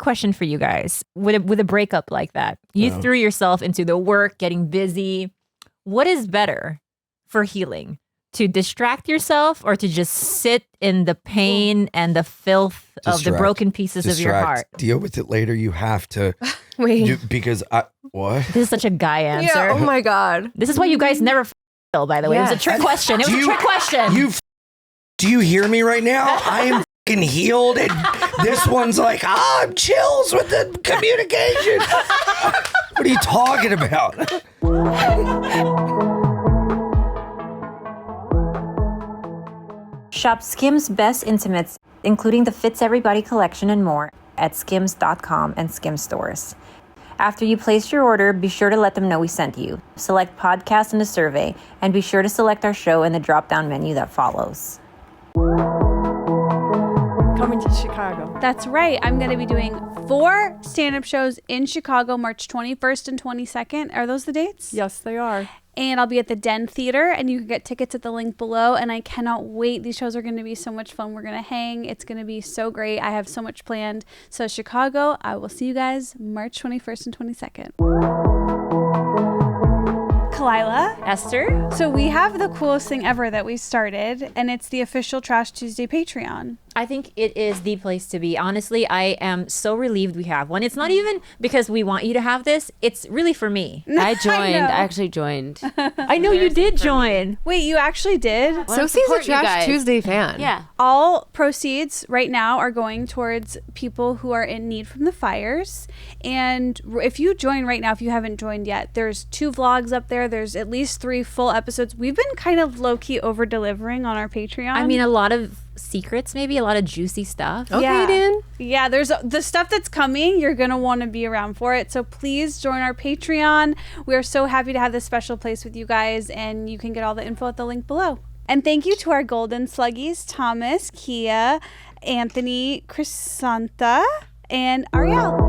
question for you guys. With a breakup like that, you threw yourself into the work, getting busy. What is better for healing? To distract yourself or to just sit in the pain and the filth of the broken pieces of your heart? Deal with it later. You have to. Wait. Because what? This is such a guy answer. Yeah, oh my God. This is why you guys never fail, by the way. It was a trick question. It was a trick question. Do you hear me right now? I am fucking healed. And this one's like, I'm chills with the communication. What are you talking about? Shop Skims Best Intimates, including the Fits Everybody collection and more, at skims.com and Skims stores. After you place your order, be sure to let them know we sent you. Select podcast in the survey, and be sure to select our show in the drop-down menu that follows. Coming to Chicago. That's right. I'm going to be doing 4 stand-up shows in Chicago, March 21st and 22nd. Are those the dates? Yes, they are. And I'll be at the Den Theater, and you can get tickets at the link below. And I cannot wait. These shows are going to be so much fun. We're going to hang. It's going to be so great. I have so much planned. So Chicago, I will see you guys March 21st and 22nd. Khalyla. Esther. So we have the coolest thing ever that we started, and it's the official Trash Tuesday Patreon. I think it is the place to be. Honestly, I am so relieved we have one. It's not even because we want you to have this. It's really for me. I joined. I actually joined. I know you did join. Wait, you actually did? Sophy's a Trash Tuesday fan. Yeah. All proceeds right now are going towards people who are in need from the fires. And if you join right now, if you haven't joined yet, there's 2 vlogs up there. There's at least 3 full episodes. We've been kind of low-key over-delivering on our Patreon. I mean, a lot of secrets, maybe a lot of juicy stuff. Okay, yeah. Dan. Yeah, there's the stuff that's coming. You're going to want to be around for it. So please join our Patreon. We are so happy to have this special place with you guys, and you can get all the info at the link below. And thank you to our golden sluggies, Thomas, Kia, Anthony, Chrysanta, and Ariel.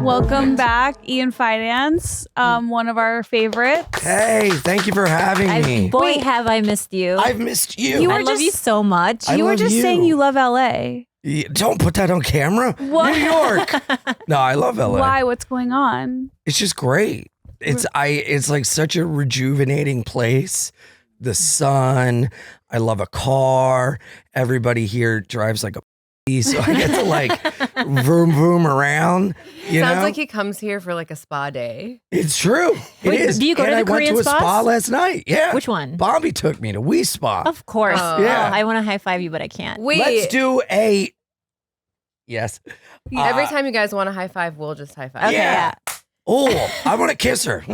Welcome back, Ian Fidance, one of our favorites. Hey, thank you for having me. Boy, have I missed you. I've missed you. I love you so much. You were just saying you love LA. Don't put that on camera. What? New York. No, I love LA. Why? What's going on? It's just great. It's like such a rejuvenating place. The sun. I love a car. Everybody here drives like a so I get to like vroom vroom around. Sounds like he comes here for like a spa day. It's true. It is. Do you go to the Korean I went to a spas? spa last night. Yeah. Which one? Bobby took me to Wee Spa. Of course. Yeah. I want to high five you, but I can't. Wait. Let's do a. Yes. Every time you guys want a high five, we'll just high five. Okay, yeah. Oh, I want to kiss her.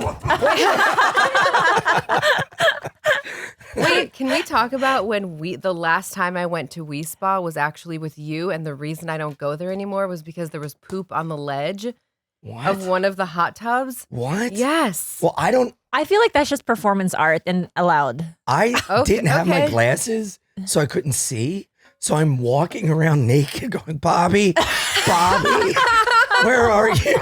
Wait, can we talk about when the last time I went to Wee Spa was actually with you, and the reason I don't go there anymore was because there was poop on the ledge of one of the hot tubs. What? Yes. Well, I feel like that's just performance art and allowed. I didn't have my glasses, so I couldn't see. So I'm walking around naked going, Bobby, where are you?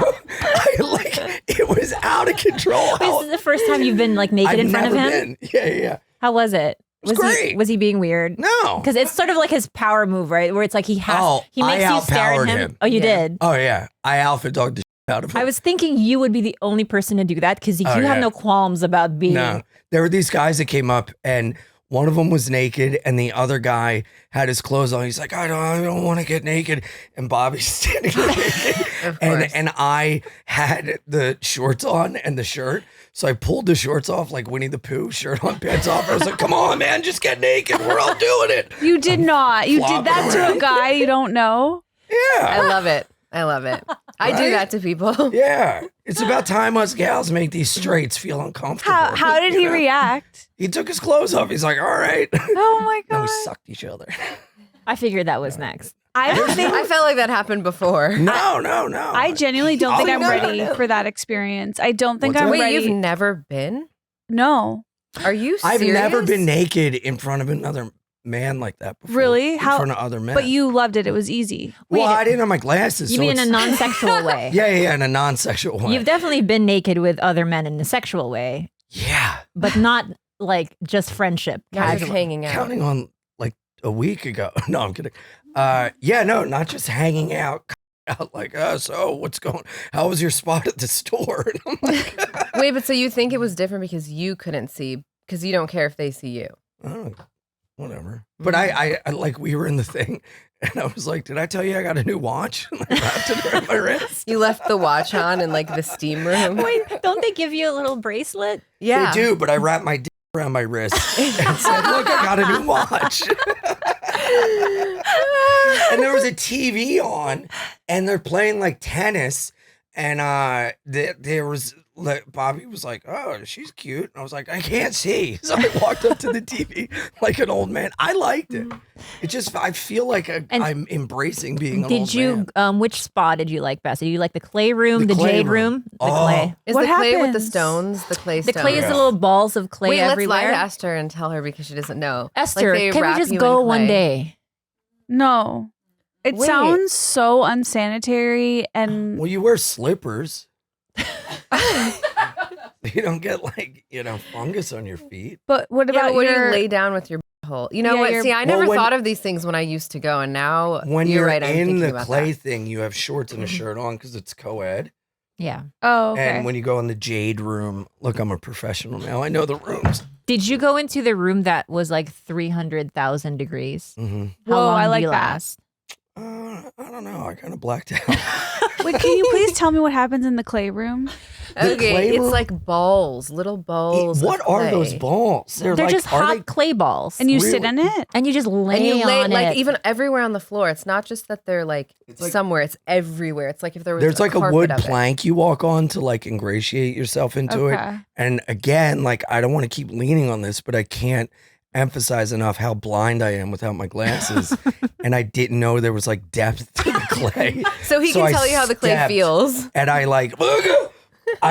It was out of control. This is the first time you've been like naked in front of him? Yeah. How was it? Was great. Was he being weird? No. Because it's sort of like his power move, right? Where it's like he makes I you stare at outpowered him. him. Oh, you did? Oh, yeah. I alpha dogged the shit out of him. I was thinking you would be the only person to do that because you have no qualms about being. No. There were these guys that came up and one of them was naked and the other guy had his clothes on. He's like, I don't want to get naked. And Bobby's standing there naked. And I had the shorts on and the shirt. So I pulled the shorts off like Winnie the Pooh, shirt on, pants off. I was like, come on, man, just get naked. We're all doing it. You did not. You did that to a guy you don't know? Yeah. I love it. I do that to people. Yeah. It's about time us gals make these straights feel uncomfortable. How did he react? He took his clothes off. He's like, all right. Oh my And God. we sucked each other. I figured that was next. I don't think. I felt like that happened before. No. I genuinely don't think I'm no, ready no. for that experience. I don't think What's I'm that? ready. Wait, you've never been? No. Are you serious? I've never been naked in front of another man like that before. Really? In front of other men. But you loved it. It was easy. Well, I didn't have my glasses. You so mean in a it's- non-sexual way? Yeah, in a non-sexual way. You've definitely been naked with other men in a sexual way, yeah. but not like just friendship. Not just casual. hanging out. Counting on like a week ago. No, I'm kidding. Yeah, no, not just hanging out like, so how was your spot at the store? And I'm like, Wait, but so you think it was different because you couldn't see, because you don't care if they see you? oh, whatever. But I like, we were in the thing and I was like, did I tell you I got a new watch? And I wrapped it around my wrist. You left the watch on in like the steam room. Wait, don't they give you a little bracelet? Yeah. They do, but I wrapped my dick around my wrist and said, look, I got a new watch. And there was a TV on and they're playing like tennis. And there was, Bobby was like, oh, she's cute. And I was like, I can't see. So I walked up to the TV like an old man. I liked it. It just, I feel like I'm embracing being an old Did you, man. which spa did you like best? Did you like the clay room, the clay jade room? The Oh. clay. Is What the clay with the happens? stones? The clay The stones. clay is the little balls of clay Wait, everywhere. let's lie to Esther and tell her because she doesn't know. Esther, Like, they can we wrap just you in go one clay. day? No. It Wait. sounds so unsanitary and Well, you wear slippers. You don't get like, fungus on your feet. but what Yeah, about but what do your you lay down with your hole? You know Yeah, what? your- See, I never when- thought of these things when I used to go, and now When you're you're right. I'm in thinking the about clay that. thing, you have shorts and a shirt on because it's co-ed. Yeah. Oh, okay. And when you go in the jade room, look, I'm a professional now. I know the rooms. Did you go into the room that was like 300,000 degrees? Mm-hmm. How Whoa, long I do like you that. last? I don't know. I kind of blacked out. Wait, can you please tell me what happens in the clay room? The Okay, clay it's room- like balls, little balls. What of are those clay. balls? They're like, just are hot they- clay balls. And you Really? sit in it? And you just lay, And you lay on like it. even everywhere on the floor. It's not just that they're like, like- somewhere. It's everywhere. It's like if there was There's like a carpet wood of it. plank you walk on to like ingratiate yourself into it. Okay. And again, like I don't want to keep leaning on this, but I can't emphasize enough how blind I am without my glasses. And I didn't know there was like depth to the clay. So he So can I tell you how the clay stepped. feels. And I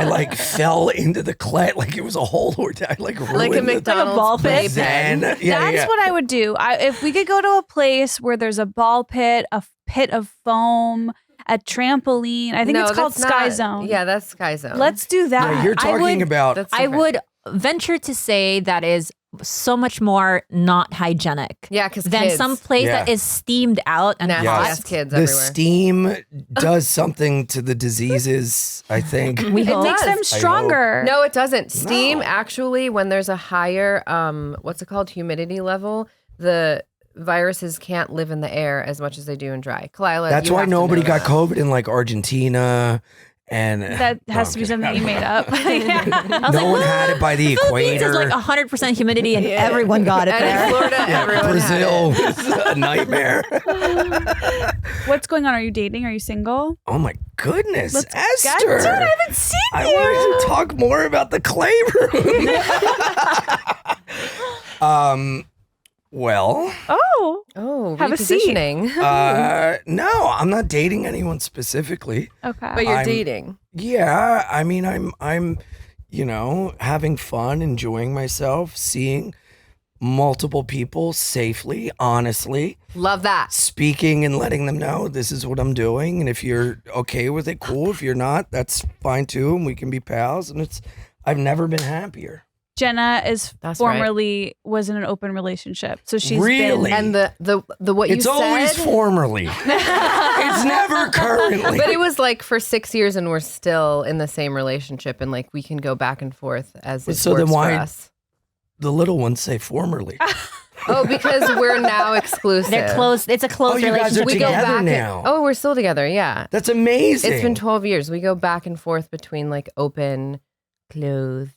like fell into the clay like it was a hole or I like ruined Like a the- McDonald's ball play pit. pen. Zen. Yeah, That's what I would do. If we could go to a place where there's a ball pit, a pit of foam, a trampoline. I think No, it's called that's Sky not- Zone. Yeah, that's Sky Zone. Let's do that. Yeah, you're I talking would- about That's I different. would venture to say that is so much more not hygienic Yeah, because than some place that Yeah. is steamed out and nasty hot. ass kids the everywhere. steam does something to the diseases, I think. We It hope. makes them hope. stronger. No, it doesn't. Steam No. actually, when there's a higher, what's it called, humidity level, the viruses can't live in the air as much as they do in dry. Khalyla, That's you why have to nobody know got that. COVID in like Argentina. And That No, has I'm to be kidding. something you made up. Yeah. No one had it by the Philippines is equator. like 100% humidity and everyone got it And in there. Florida, everyone Brazil had it. was a nightmare. What's going on? Are you dating? Are you single? Oh my goodness, Let's Esther! Dude, I haven't seen I you. wanted to talk more about the clay room. Well, Oh, Oh, Have a seat. repositioning. no, I'm not dating anyone specifically. okay. But you're I'm- dating. Yeah, I mean, I'm, having fun, enjoying myself, seeing multiple people safely, honestly, Love that. speaking and letting them know this is what I'm doing, and if you're okay with it, cool. If you're not, that's fine too, and we can be pals. And I've never been happier. Jenna is That's right. formerly was in an open relationship, so she's Really? been. And the what you It's said. always formerly. It's never currently. But it was like for 6 years, and we're still in the same relationship, and like we can go back and forth as it So then works why- for us. The little ones say formerly. Oh, because we're now exclusive. They're close. It's a close Oh, you guys relationship. are We go together back. now. Oh, we're still together. Yeah. That's amazing. It's been 12 years. We go back and forth between like open, closed,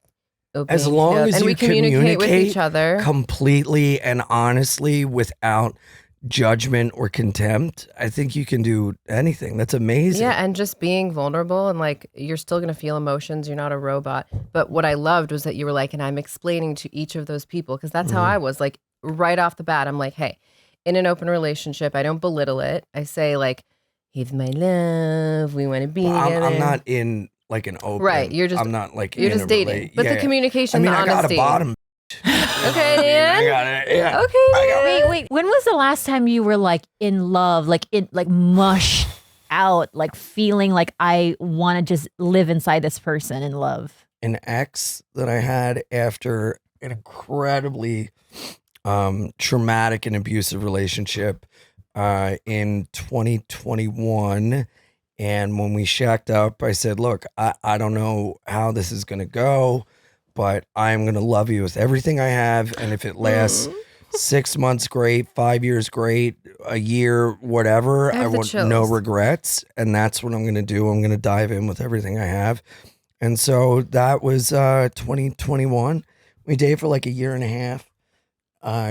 open. As long closed. as and you we communicate with communicate each other. completely and honestly without judgment or contempt, I think you can do anything. That's amazing. Yeah, and just being vulnerable and like you're still gonna feel emotions. You're not a robot. But what I loved was that you were like, and I'm explaining to each of those people because that's how I was. Like right off the bat, I'm like, hey, in an open relationship, I don't belittle it. I say like, he's my love. We want to be Well, together. I'm not in like an open. Right, you're just- I'm not like You're in just a dating. But the yeah. communication, I mean, the I got a honesty. bottom. Okay, I Dan. got it. Yeah. Okay. Wait. When was the last time you were like in love, like mush out, like feeling like I want to just live inside this person in love? An ex that I had after an incredibly traumatic and abusive relationship in 2021. And when we shacked up, I said, look, I don't know how this is going to go, but I'm going to love you with everything I have. And if it lasts 6 months, great. 5 years, great. A year, whatever. I want no regrets. And that's what I'm going to do. I'm going to dive in with everything I have. And so that was 2021. We dated for like a year and a half.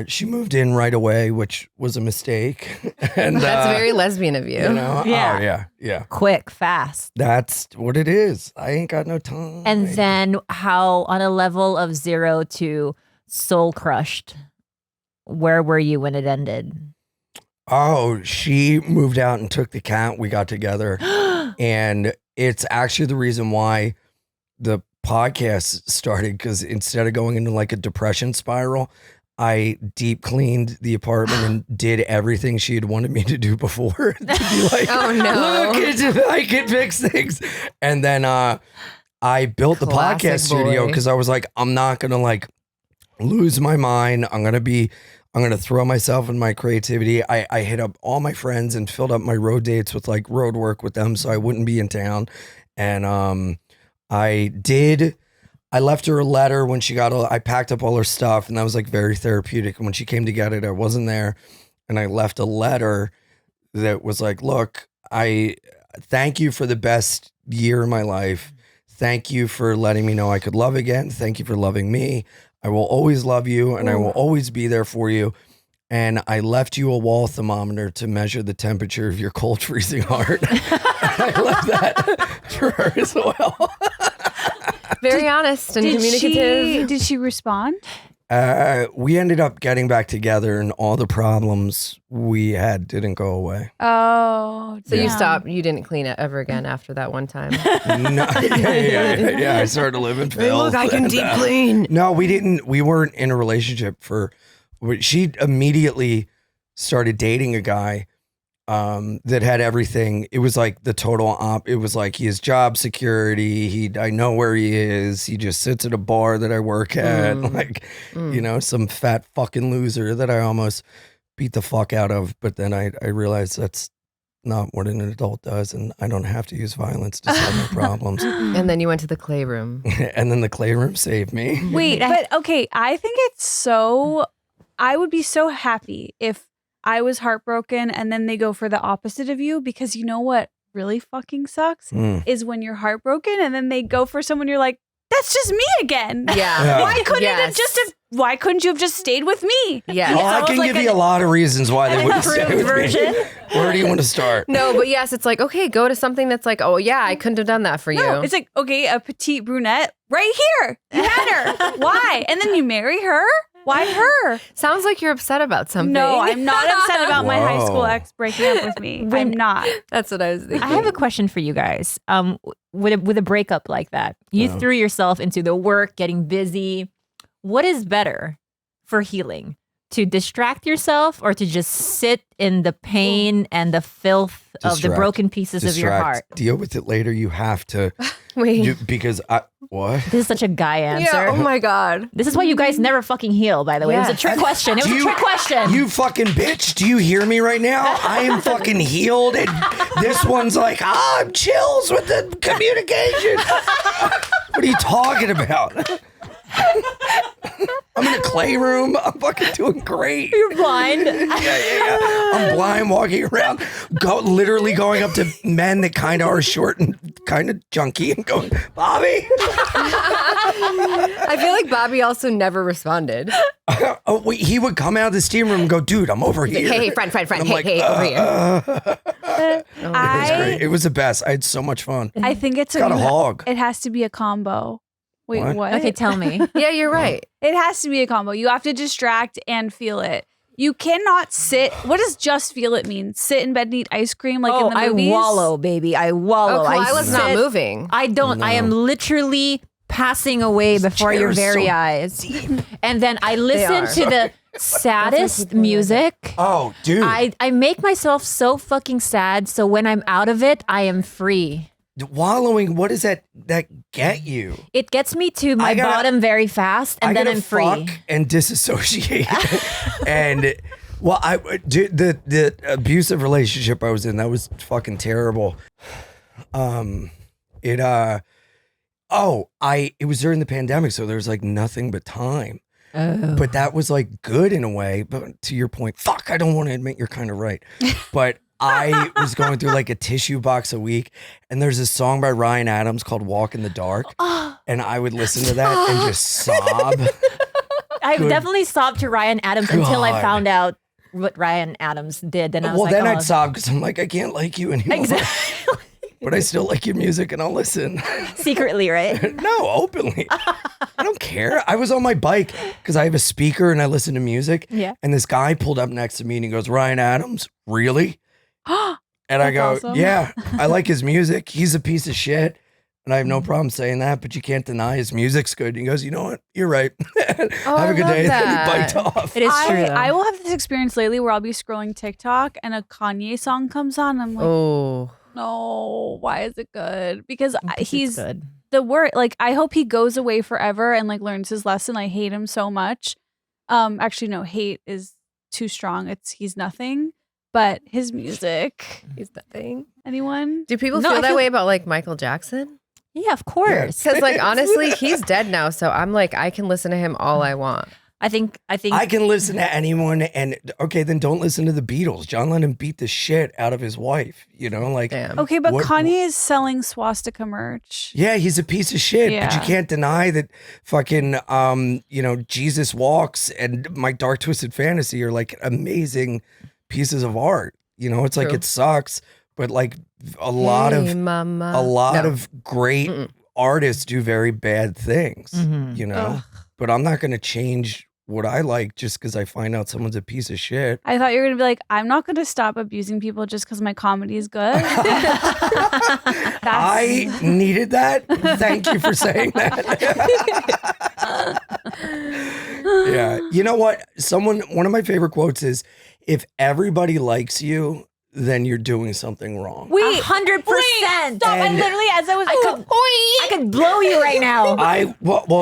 She moved in right away, which was a mistake. And that's very lesbian of you. You know? Yeah. Oh, yeah. Quick, fast. That's what it is. I ain't got no time. And then how, on a level of 0 to soul crushed, where were you when it ended? Oh, she moved out and took the cat. We got together. And it's actually the reason why the podcast started, because instead of going into like a depression spiral, I deep cleaned the apartment and did everything she had wanted me to do before to be like, oh no, look, I can fix things. And then I built the podcast studio because I was like, I'm not going to like lose my mind. I'm going to throw myself in my creativity. I hit up all my friends and filled up my road dates with like road work with them so I wouldn't be in town. And I left her a letter when she I packed up all her stuff, and that was like very therapeutic. And when she came to get it, I wasn't there. And I left a letter that was like, look, I thank you for the best year of my life. Thank you for letting me know I could love again. Thank you for loving me. I will always love you, and I will always be there for you. And I left you a wall thermometer to measure the temperature of your cold, freezing heart. I left that for her as well. Very honest and communicative. Did she respond? We ended up getting back together, and all the problems we had didn't go away. Oh, so you stopped. You didn't clean it ever again after that one time. No, yeah. I started living filth. Look, I can deep clean. No, we didn't. We weren't in a relationship she immediately started dating a guy that had everything. It was like the total it was like he has job security. I know where he is. He just sits at a bar that I work at. You know, some fat fucking loser that I almost beat the fuck out of. But then I realized that's not what an adult does, and I don't have to use violence to solve my problems. And then you went to the clay room. And then the clay room saved me. Wait, but okay, I think I would be so happy if I was heartbroken and then they go for the opposite of you, because you know what really fucking sucks is when you're heartbroken and then they go for someone you're like, that's just me again. Yeah. Why couldn't you have just stayed with me? Yeah. Oh, I can give you a lot of reasons why they wouldn't stay with me. Where do you want to start? No, but yes, it's like, okay, go to something that's like, oh yeah, I couldn't have done that for you. No, it's like, okay, a petite brunette right here. You had her. Why? And then you marry her? Why her? Sounds like you're upset about something. No, I'm not upset about my high school ex breaking up with me. I'm not. That's what I was thinking. I have a question for you guys. With a breakup like that, you threw yourself into the work, getting busy. What is better for healing? To distract yourself or to just sit in the pain and the filth of the broken pieces of your heart? Deal with it later. You have to. Wait. What? This is such a guy answer. Yeah, oh my God. This is why you guys never fucking heal, by the way. Yes. It was a trick question. It was a trick question. You fucking bitch. Do you hear me right now? I am fucking healed. And this one's like, I'm chills with the communication. What are you talking about? I'm in a clay room. I'm fucking doing great. You're blind. Yeah. I'm blind, walking around, literally going up to men that kind of are short and kind of junky and going, Bobby. I feel like Bobby also never responded. He would come out of the steam room and go, dude, I'm over here. Hey, friend. Hey, over here. It was great. It was the best. I had so much fun. I think it's got a hog. It has to be a combo. Wait, what? Okay, tell me. Yeah, you're right. It has to be a combo. You have to distract and feel it. You cannot sit. What does just feel it mean? Sit in bed and eat ice cream like in the movies? I wallow, baby. I wallow. Khalyla's not moving. I don't. No. I am literally passing away before your very eyes. And then I listen to the saddest music. Oh, dude. I make myself so fucking sad. So when I'm out of it, I am free. wallowing, what does that get you? It gets me to my bottom very fast, and then I'm free. Fuck and disassociate. And well, the abusive relationship I was in, that was fucking terrible. It was during the pandemic, so there was like nothing but time. Oh. But that was like good in a way. But to your point, fuck, I don't want to admit you're kind of right. But I was going through like a tissue box a week, and there's a song by Ryan Adams called "Walk in the Dark," and I would listen to that and just sob. I definitely sobbed to Ryan Adams until I found out what Ryan Adams did. And I was then I'd sob because I'm like, I can't like you anymore. Exactly. But I still like your music and I'll listen. Secretly, right? No, openly. I don't care. I was on my bike because I have a speaker and I listen to music. Yeah. And this guy pulled up next to me and he goes, Ryan Adams, really? And I go, awesome. yeah, I like his music. He's a piece of shit. And I have no problem saying that, but you can't deny his music's good. And he goes, you know what? You're right. Have a good day. And then he biked off. It is true. I will have this experience lately where I'll be scrolling TikTok and a Kanye song comes on. And I'm like, no, why is it good? Because he's good. The word, like, I hope he goes away forever and like learns his lesson. I hate him so much. Actually, no, hate is too strong. He's nothing. But his music, He's nothing. Anyone? Do people feel that way about like Michael Jackson? Yeah, of course. Because like honestly, he's dead now. So I'm like, I can listen to him all I want. I think I can listen to anyone, and okay, then don't listen to the Beatles. John Lennon beat the shit out of his wife, you know, like. Damn. Okay, but Kanye is selling swastika merch. Yeah, he's a piece of shit, Yeah. but you can't deny that fucking, Jesus Walks and My Dark Twisted Fantasy are like amazing pieces of art. You know, it's like True. it sucks, but like a lot of great artists do very bad things, you know. But I'm not going to change what I like just because I find out someone's a piece of shit. I thought you were going to be like, I'm not going to stop abusing people just because my comedy is good. I needed that. Thank you for saying that. Yeah. You know what? One of my favorite quotes is, if everybody likes you, then you're doing something wrong. 100%. Stop! I literally, I could blow you right now.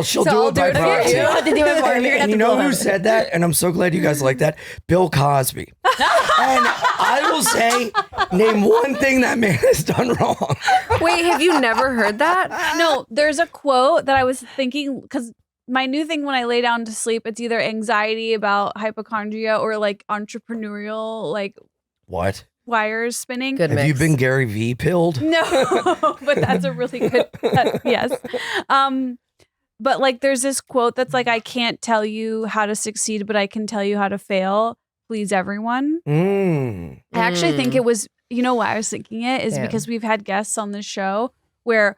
She'll do it by proxy. You don't have to do it for me. And you know who said that? And I'm so glad you guys like that. Bill Cosby. And I will say, name one thing that man has done wrong. Wait, have you never heard that? No, there's a quote that I was thinking, because my new thing when I lay down to sleep, it's either anxiety about hypochondria or like entrepreneurial, like what? Wires spinning. Good Have mix. you been Gary V pilled? No, but that's a really good, yes. But like there's this quote that's like, I can't tell you how to succeed, but I can tell you how to fail. Please everyone. I actually think it was, you know why I was thinking it is because we've had guests on this show where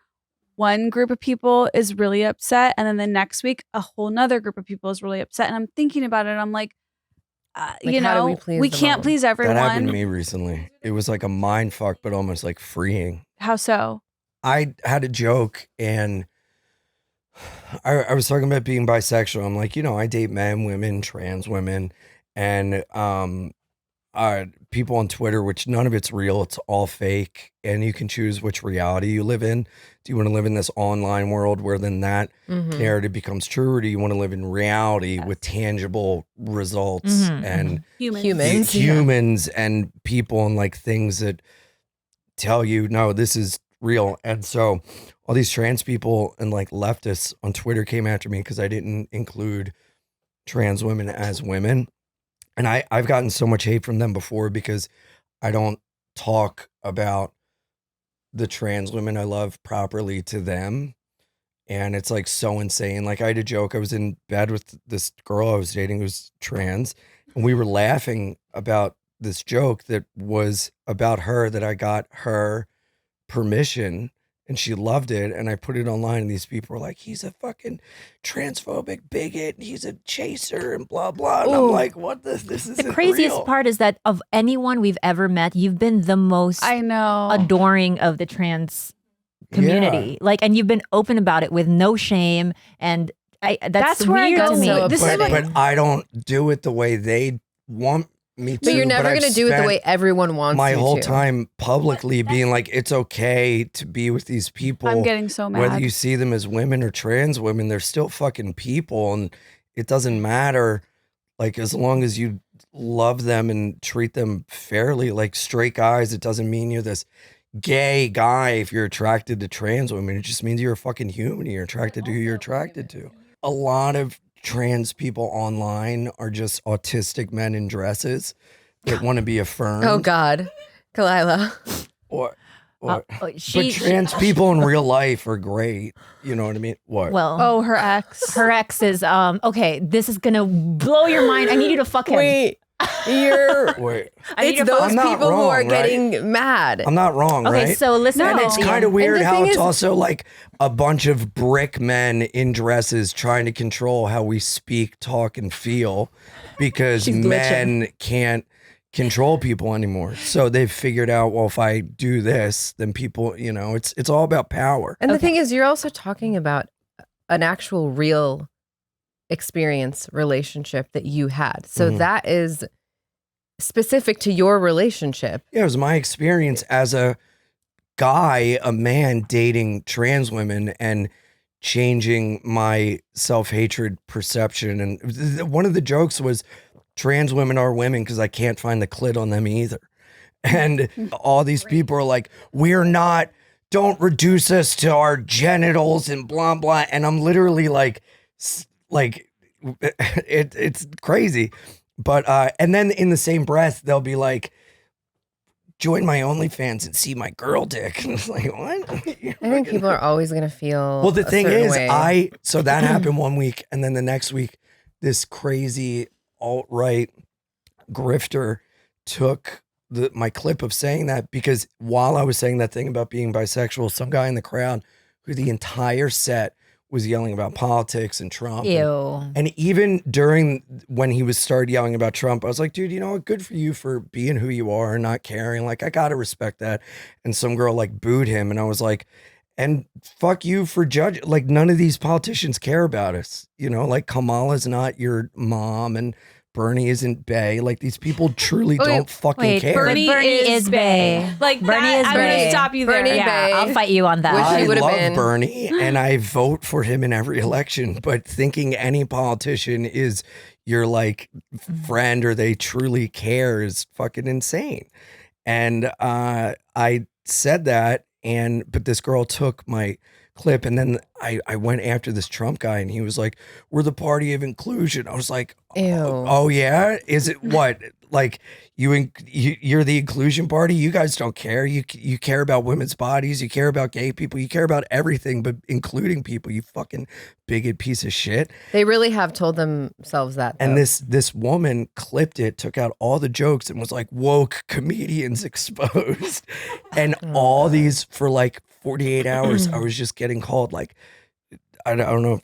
one group of people is really upset and then the next week a whole nother group of people is really upset. And I'm thinking about it. I'm like, you know, we can't please everyone. That happened to me recently. It was like a mind fuck, but almost like freeing. How so? I had a joke and I was talking about being bisexual. I'm like, you know, I date men, women, trans women, and people on Twitter, which none of it's real. It's all fake. And you can choose which reality you live in. Do you want to live in this online world where then that narrative becomes true? Or do you want to live in reality with tangible results and humans and people and like things that tell you, no, this is real. And so all these trans people and like leftists on Twitter came after me because I didn't include trans women as women. And I've gotten so much hate from them before because I don't talk about the trans women I love properly to them. And it's like so insane. Like I had a joke. I was in bed with this girl I was dating who was trans. And we were laughing about this joke that was about her, that I got her permission and she loved it. And I put it online and these people were like, he's a fucking transphobic bigot. He's a chaser and blah, blah. And I'm like, what this isn't The craziest real. part is that of anyone we've ever met, you've been the most adoring of the trans community. Like, and you've been open about it with no shame. And that's where I weird go. to me. So But I don't do it the way they want Me too. But you're never I've going to do it the spent way everyone wants my you whole to. time publicly being like, it's okay to be with these people. I'm getting so mad. Whether you see them as women or trans women, they're still fucking people. And it doesn't matter, like, as long as you love them and treat them fairly, like straight guys, it doesn't mean you're this gay guy if you're attracted to trans women. It just means you're a fucking human and you're attracted to who you're attracted to. A lot of trans people online are just autistic men in dresses that want to be affirmed. Oh God, Khalyla. Or Oh, but trans people in real life are great. You know what I mean? What? Well, Oh, her ex. her ex is okay. This is gonna blow your mind. I need you to fuck him. Wait, you're. Wait, I need It's you to fuck those I'm not people who wrong, are right? getting mad. I'm not wrong, Okay, right? so listen. And it's kind of weird the how thing it's is- also like a bunch of brick men in dresses trying to control how we speak, talk, and feel because She's glitching. men can't control people anymore. So they've figured out, well, if I do this, then people, you know, it's all about power. And the thing is, you're also talking about an actual real experience relationship that you had. So Mhm. that is specific to your relationship. Yeah, it was my experience as a guy, a man dating trans women and changing my self-hatred perception. And one of the jokes was trans women are women because I can't find the clit on them either. And all these people are like, we're not, don't reduce us to our genitals and blah, blah. And I'm literally like it's crazy. But, and then in the same breath, they'll be like, join my OnlyFans and see my girl dick. And it's like, what? I think people are always going to feel. Well, the a thing certain is, way. so that happened one week, and then the next week, this crazy alt-right grifter took my clip of saying that because while I was saying that thing about being bisexual, some guy in the crowd who the entire set was yelling about politics and Trump. Ew. And even during when he was started yelling about Trump, I was like, dude, you know what? Good for you for being who you are and not caring. Like, I gotta respect that. And some girl like booed him, and I was like, and fuck you for judging. Like, none of these politicians care about us. You know, like Kamala's not your mom, and Bernie isn't bae. Like, these people truly don't fucking care. Bernie is bae. Like Bernie that, is I'm bae. gonna stop you there. Bernie Yeah, bae. I'll fight you on that. Wish he I would've love been. Bernie and I vote for him in every election, but thinking any politician is your like friend or they truly care is fucking insane. And I said that, but this girl took my clip, and then I went after this Trump guy, and he was like, we're the party of inclusion. I was like, Ew. oh yeah? Is it what? Like you're the inclusion party? You guys don't care. You care about women's bodies. You care about gay people. You care about everything, but including people. You fucking bigot piece of shit. They really have told themselves that. And though. this woman clipped it, took out all the jokes, and was like, woke comedians exposed. And all these for like 48 hours, I was just getting called like, I don't know,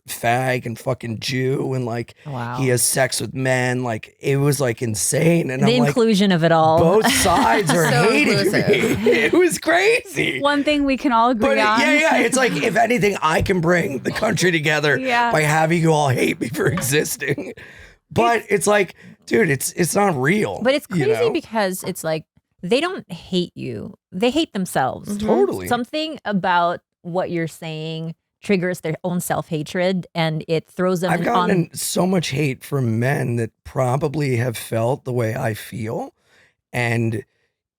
fag and fucking Jew, and like Wow. he has sex with men. Like, it was like insane. And The I'm like, inclusion of it all. both sides are So hating inclusive. me. It was crazy. One thing we can all agree But on. yeah, it's like, if anything, I can bring the country together Yeah. by having you all hate me for existing. But it's like, dude, it's not real. But it's you crazy know? because it's like they don't hate you. They hate themselves. Totally. Something about what you're saying triggers their own self-hatred, and it throws them I've on. gotten so much hate from men that probably have felt the way I feel, and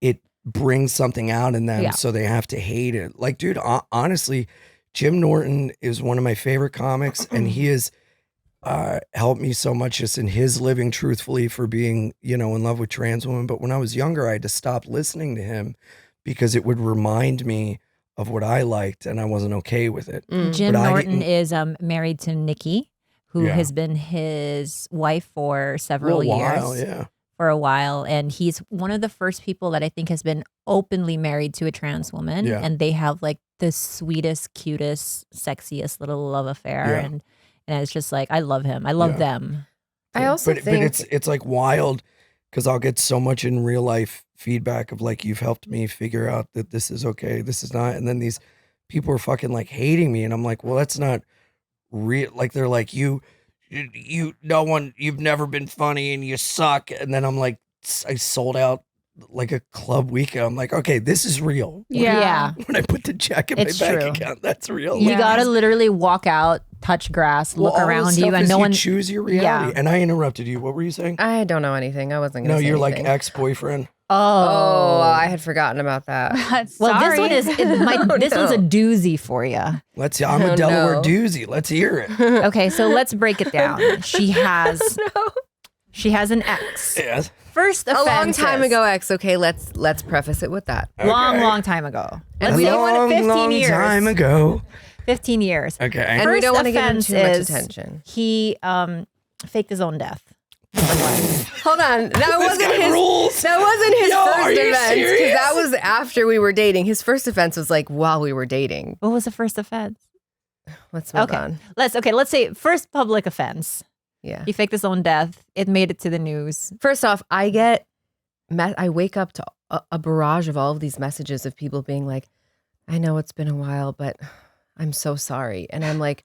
it brings something out in them, Yeah. so they have to hate it. Like, dude, honestly, Jim Norton is one of my favorite comics, and he has helped me so much just in his living truthfully for being, you know, in love with trans women. But when I was younger, I had to stop listening to him because it would remind me of what I liked, and I wasn't okay with it. Jim But I Norton didn't- is married to Nikki, who Yeah. has been his wife for several For a years. while, yeah. For a while, and he's one of the first people that I think has been openly married to a trans woman, Yeah. and they have like the sweetest, cutest, sexiest little love affair, Yeah. and it's just like I love him. I love Yeah. them. I also but think it's like wild because I'll get so much in real life feedback of like, you've helped me figure out that this is okay, this is not, and then these people are fucking like hating me, and I'm like, well, that's not real. Like, they're like, you you've never been funny and you suck. And then I'm like, I sold out like a club weekend. I'm like, okay, this is real. Yeah. When I put the check in It's my bank true. account, that's real. You gotta literally walk out, touch grass, look all around this you, stuff and is no you one. choose your reality. Yeah. And I interrupted you. What were you saying? I don't know anything. I wasn't No, going to say you're like anything. ex-boyfriend. Oh, I had forgotten about that. Well, this one is this one's a no. doozy for you. Let's see. I'm a Oh, Delaware no. doozy. Let's hear it. Okay, so let's break it down. She has an ex. Yes. First A long offenses. time ago, ex. Okay, let's preface it with that. Long time ago. And Let's we say don't want 15 years. time ago. 15 years. Okay. And we First don't want to give him offense too much is attention. He faked his own death. Hold on, that This wasn't guy his. rules. That wasn't his Yo, are first you offense because serious? that was after we were dating. His first offense was like while we were dating. What was the first offense? Let's move Okay. on. Let's say first public offense. Yeah. He faked his own death. It made it to the news. First off, I wake up to a barrage of all of these messages of people being like, I know it's been a while, but I'm so sorry. And I'm like,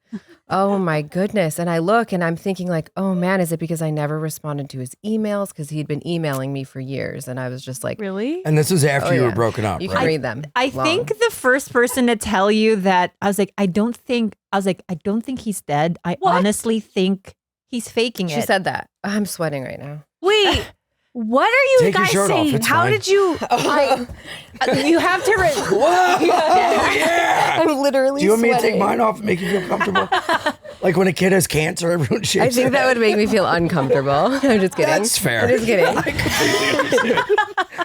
oh my goodness. And I look and I'm thinking like, oh man, is it because I never responded to his emails? Because he'd been emailing me for years. And I was just like, Really? And this was after Oh, you yeah. were broken up, you can right? read them. I long. think the first person to tell you that I don't think he's dead. I What? honestly think he's faking She it. said that. I'm sweating right now. Wait, what are you Take your guys shirt off, saying? it's How fine. did you? You have to. Whoa, yeah. I'm literally Do you want me to sweating. take mine off and make you feel comfortable? Like when a kid has cancer, everyone shakes I think their that would make me feel uncomfortable. I'm just kidding. That's fair. I'm just kidding. I completely understand.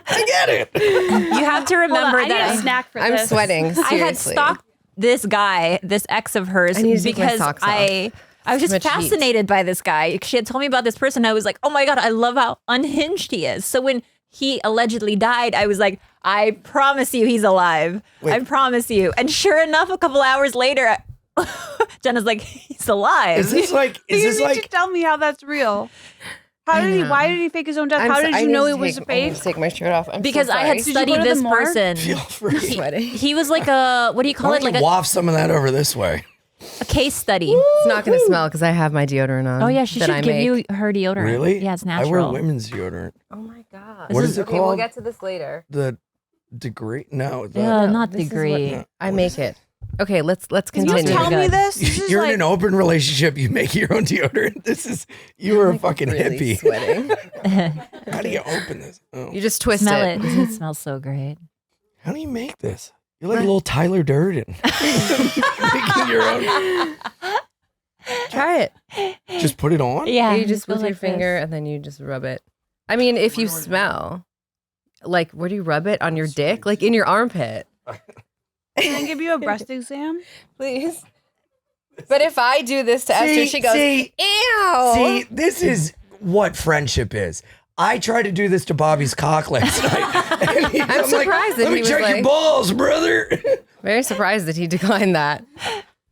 I get it. You have to remember Hold on, I that need a snack for I'm this. sweating. I had Seriously. stalked this guy, this ex of hers, I need to take my because socks off. I was just Too much heat. fascinated by this guy. She had told me about this person. I was like, oh my God, I love how unhinged he is. So when he allegedly died, I was like, I promise you he's alive. Wait. I promise you. And sure enough, a couple hours later, Jenna's like, he's alive. Is this like? Is You this need to like? tell me how that's real. How did he? know. Why did he fake his own death? How did I you need know to it was take- I fake? need to take my shirt off. I'm because so I had sorry. you studied go to the this morgue? person. Feel free. sweating. He was like a, what do you call Why it? don't Like you waft some of that over this way? a case study. It's not going to smell because I have my deodorant on. Oh yeah, she that should I give make. you her deodorant. Really? Yeah, it's I natural. wear women's deodorant. Oh my god. What is it Okay, We'll called? get to this later. The degree? No. The, Yeah, not this is degree. what- I make it. Okay, let's You continue. tell me this. This is You're like, in an open relationship. You make your own deodorant. You are a fucking Really hippie. sweating. How do you open this? Oh. You just twist Smell it. it. It smells so great. How do you make this? You're like a little Tyler Durden. Making your own. Try it. Just put it on? Yeah, You just go with your like finger this. and then you just rub it. I mean, if you smell, like, where do you rub it? On your dick? Like in your armpit? Can I give you a breast exam? Please. But if I do this to Esther, she goes, ew. See, this is what friendship is. I tried to do this to Bobby's cock last night. And I'm surprised that Let me he was check your like- balls, brother. Very surprised that he declined that.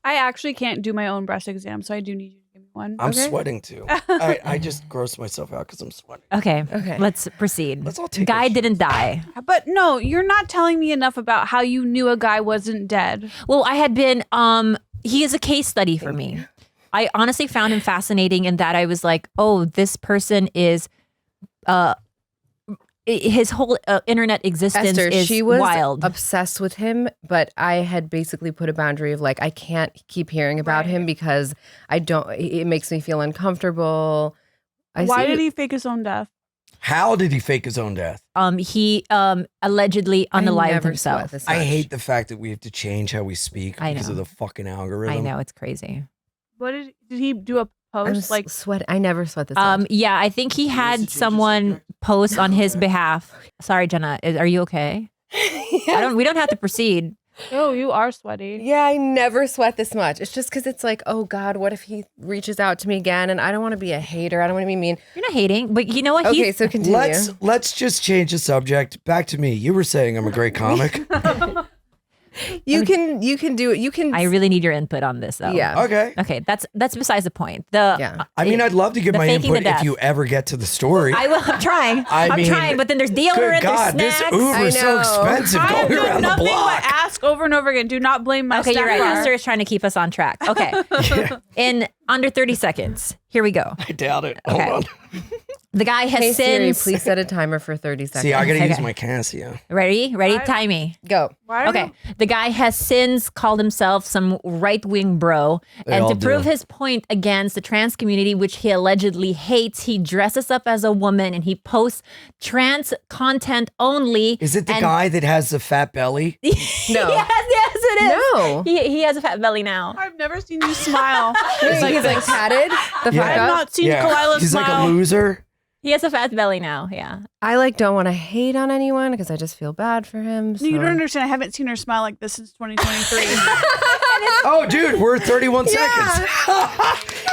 I actually can't do my own breast exam, so I do need you to give me one. I'm Okay. sweating too. I just gross myself out because I'm sweating. Okay. Okay. Let's proceed. Let's all take Guy a- didn't die. But no, you're not telling me enough about how you knew a guy wasn't dead. Well, I had been he is a case study for me. I honestly found him fascinating in that I was like, oh, this person is his whole internet existence Esther, is she was wild. obsessed with him, but I had basically put a boundary of like, I can't keep hearing about him because it makes me feel uncomfortable. Why did he fake his own death? How did he fake his own death? He allegedly unalived himself. I hate the fact that we have to change how we speak I because know. of the fucking algorithm. I know, it's crazy. What did he do a post? Like, sweat. I never sweat this much. Yeah, I think he had someone post on his behalf. Sorry, Jenna, are you okay? We don't have to proceed. oh, you are sweaty. Yeah, I never sweat this much. It's just because it's like, oh God, what if he reaches out to me again? And I don't want to be a hater. I don't want to be mean. You're not hating, but you know what? Okay, so continue. Let's just change the subject. Back to me. You were saying I'm a great comic. You can do it. You can. I really need your input on this, though. Yeah. Okay. Okay, that's besides the point. Yeah. I mean, I'd love to give the my faking the input death. if you ever get to the story. I will. I'm trying. I I'm mean, trying, but then there's Good deodorant, God, there's this snacks. Uber's I so know. expensive I have going done around the nothing block. but ask over and over again. Do not blame my Okay, you're right. stepfather. Esther is trying to keep us on track. Okay. In under 30 seconds, Here we go. I doubt it. Okay. Hold on. The guy has Hey Siri, sins. please set a timer for 30 seconds. See, I gotta use Okay. my Casio. Ready? Time me. Go. Okay. The guy has since called himself some right-wing bro. And all to prove do. his point against the trans community, which he allegedly hates, he dresses up as a woman and he posts trans content only. Is it the and- guy that has the fat belly? No. Yes, it is. No. He has a fat belly now. I've never seen you smile. He's like tatted the Yeah. fuck I've up. not seen Khalyla He's smile. like a loser. He has a fat belly now. Yeah. I like don't want to hate on anyone because I just feel bad for him. No, you so- don't understand. I haven't seen her smile like this since 2023. Oh, dude, we're at 31 seconds.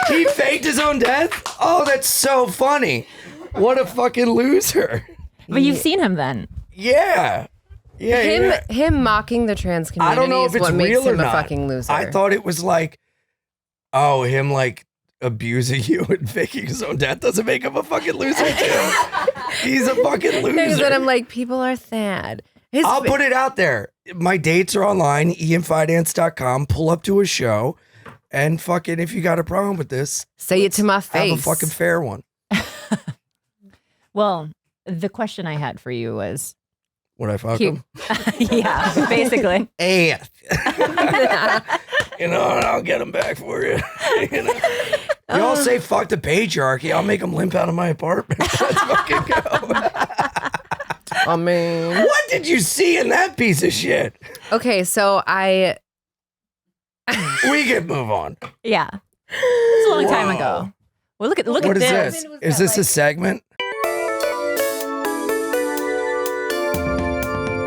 He faked his own death? Oh, that's so funny. What a fucking loser. But you've seen him then. Yeah. Yeah. Him mocking the trans community I don't know is if it's what makes real or him a not. fucking loser. I thought it was like, oh, him like abusing you and faking his own death doesn't make him a fucking loser too. He's a fucking Because then I'm loser. like, people are sad. I'll put it out there. My dates are online, ianfidance.com. Pull up to a show and fucking, if you got a problem with this, Say it to my face. have a fucking fair one. Well, the question I had for you was, Would I fuck Cute. him? yeah, basically. Hey. You know, I'll get him back for you. You know? You all say fuck the patriarchy. I'll make him limp out of my apartment. Let's fucking go. I mean, What did you see in that piece of shit? okay, so We can move on. Yeah. It's a long time Whoa. ago. Well, look What at is this. this? Is this a segment?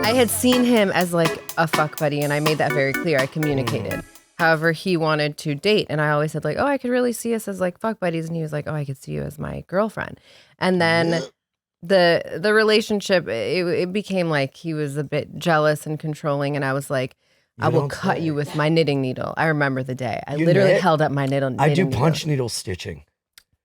I had seen him as like a fuck buddy, and I made that very clear. I communicated. However, he wanted to date, and I always said like, "Oh, I could really see us as like fuck buddies," and he was like, "Oh, I could see you as my girlfriend." And then the relationship it became like he was a bit jealous and controlling, and I was like, "I will don't cut say. you with my knitting needle." I remember the day. I You literally knit? held up my knitting. I do needle. punch needle stitching.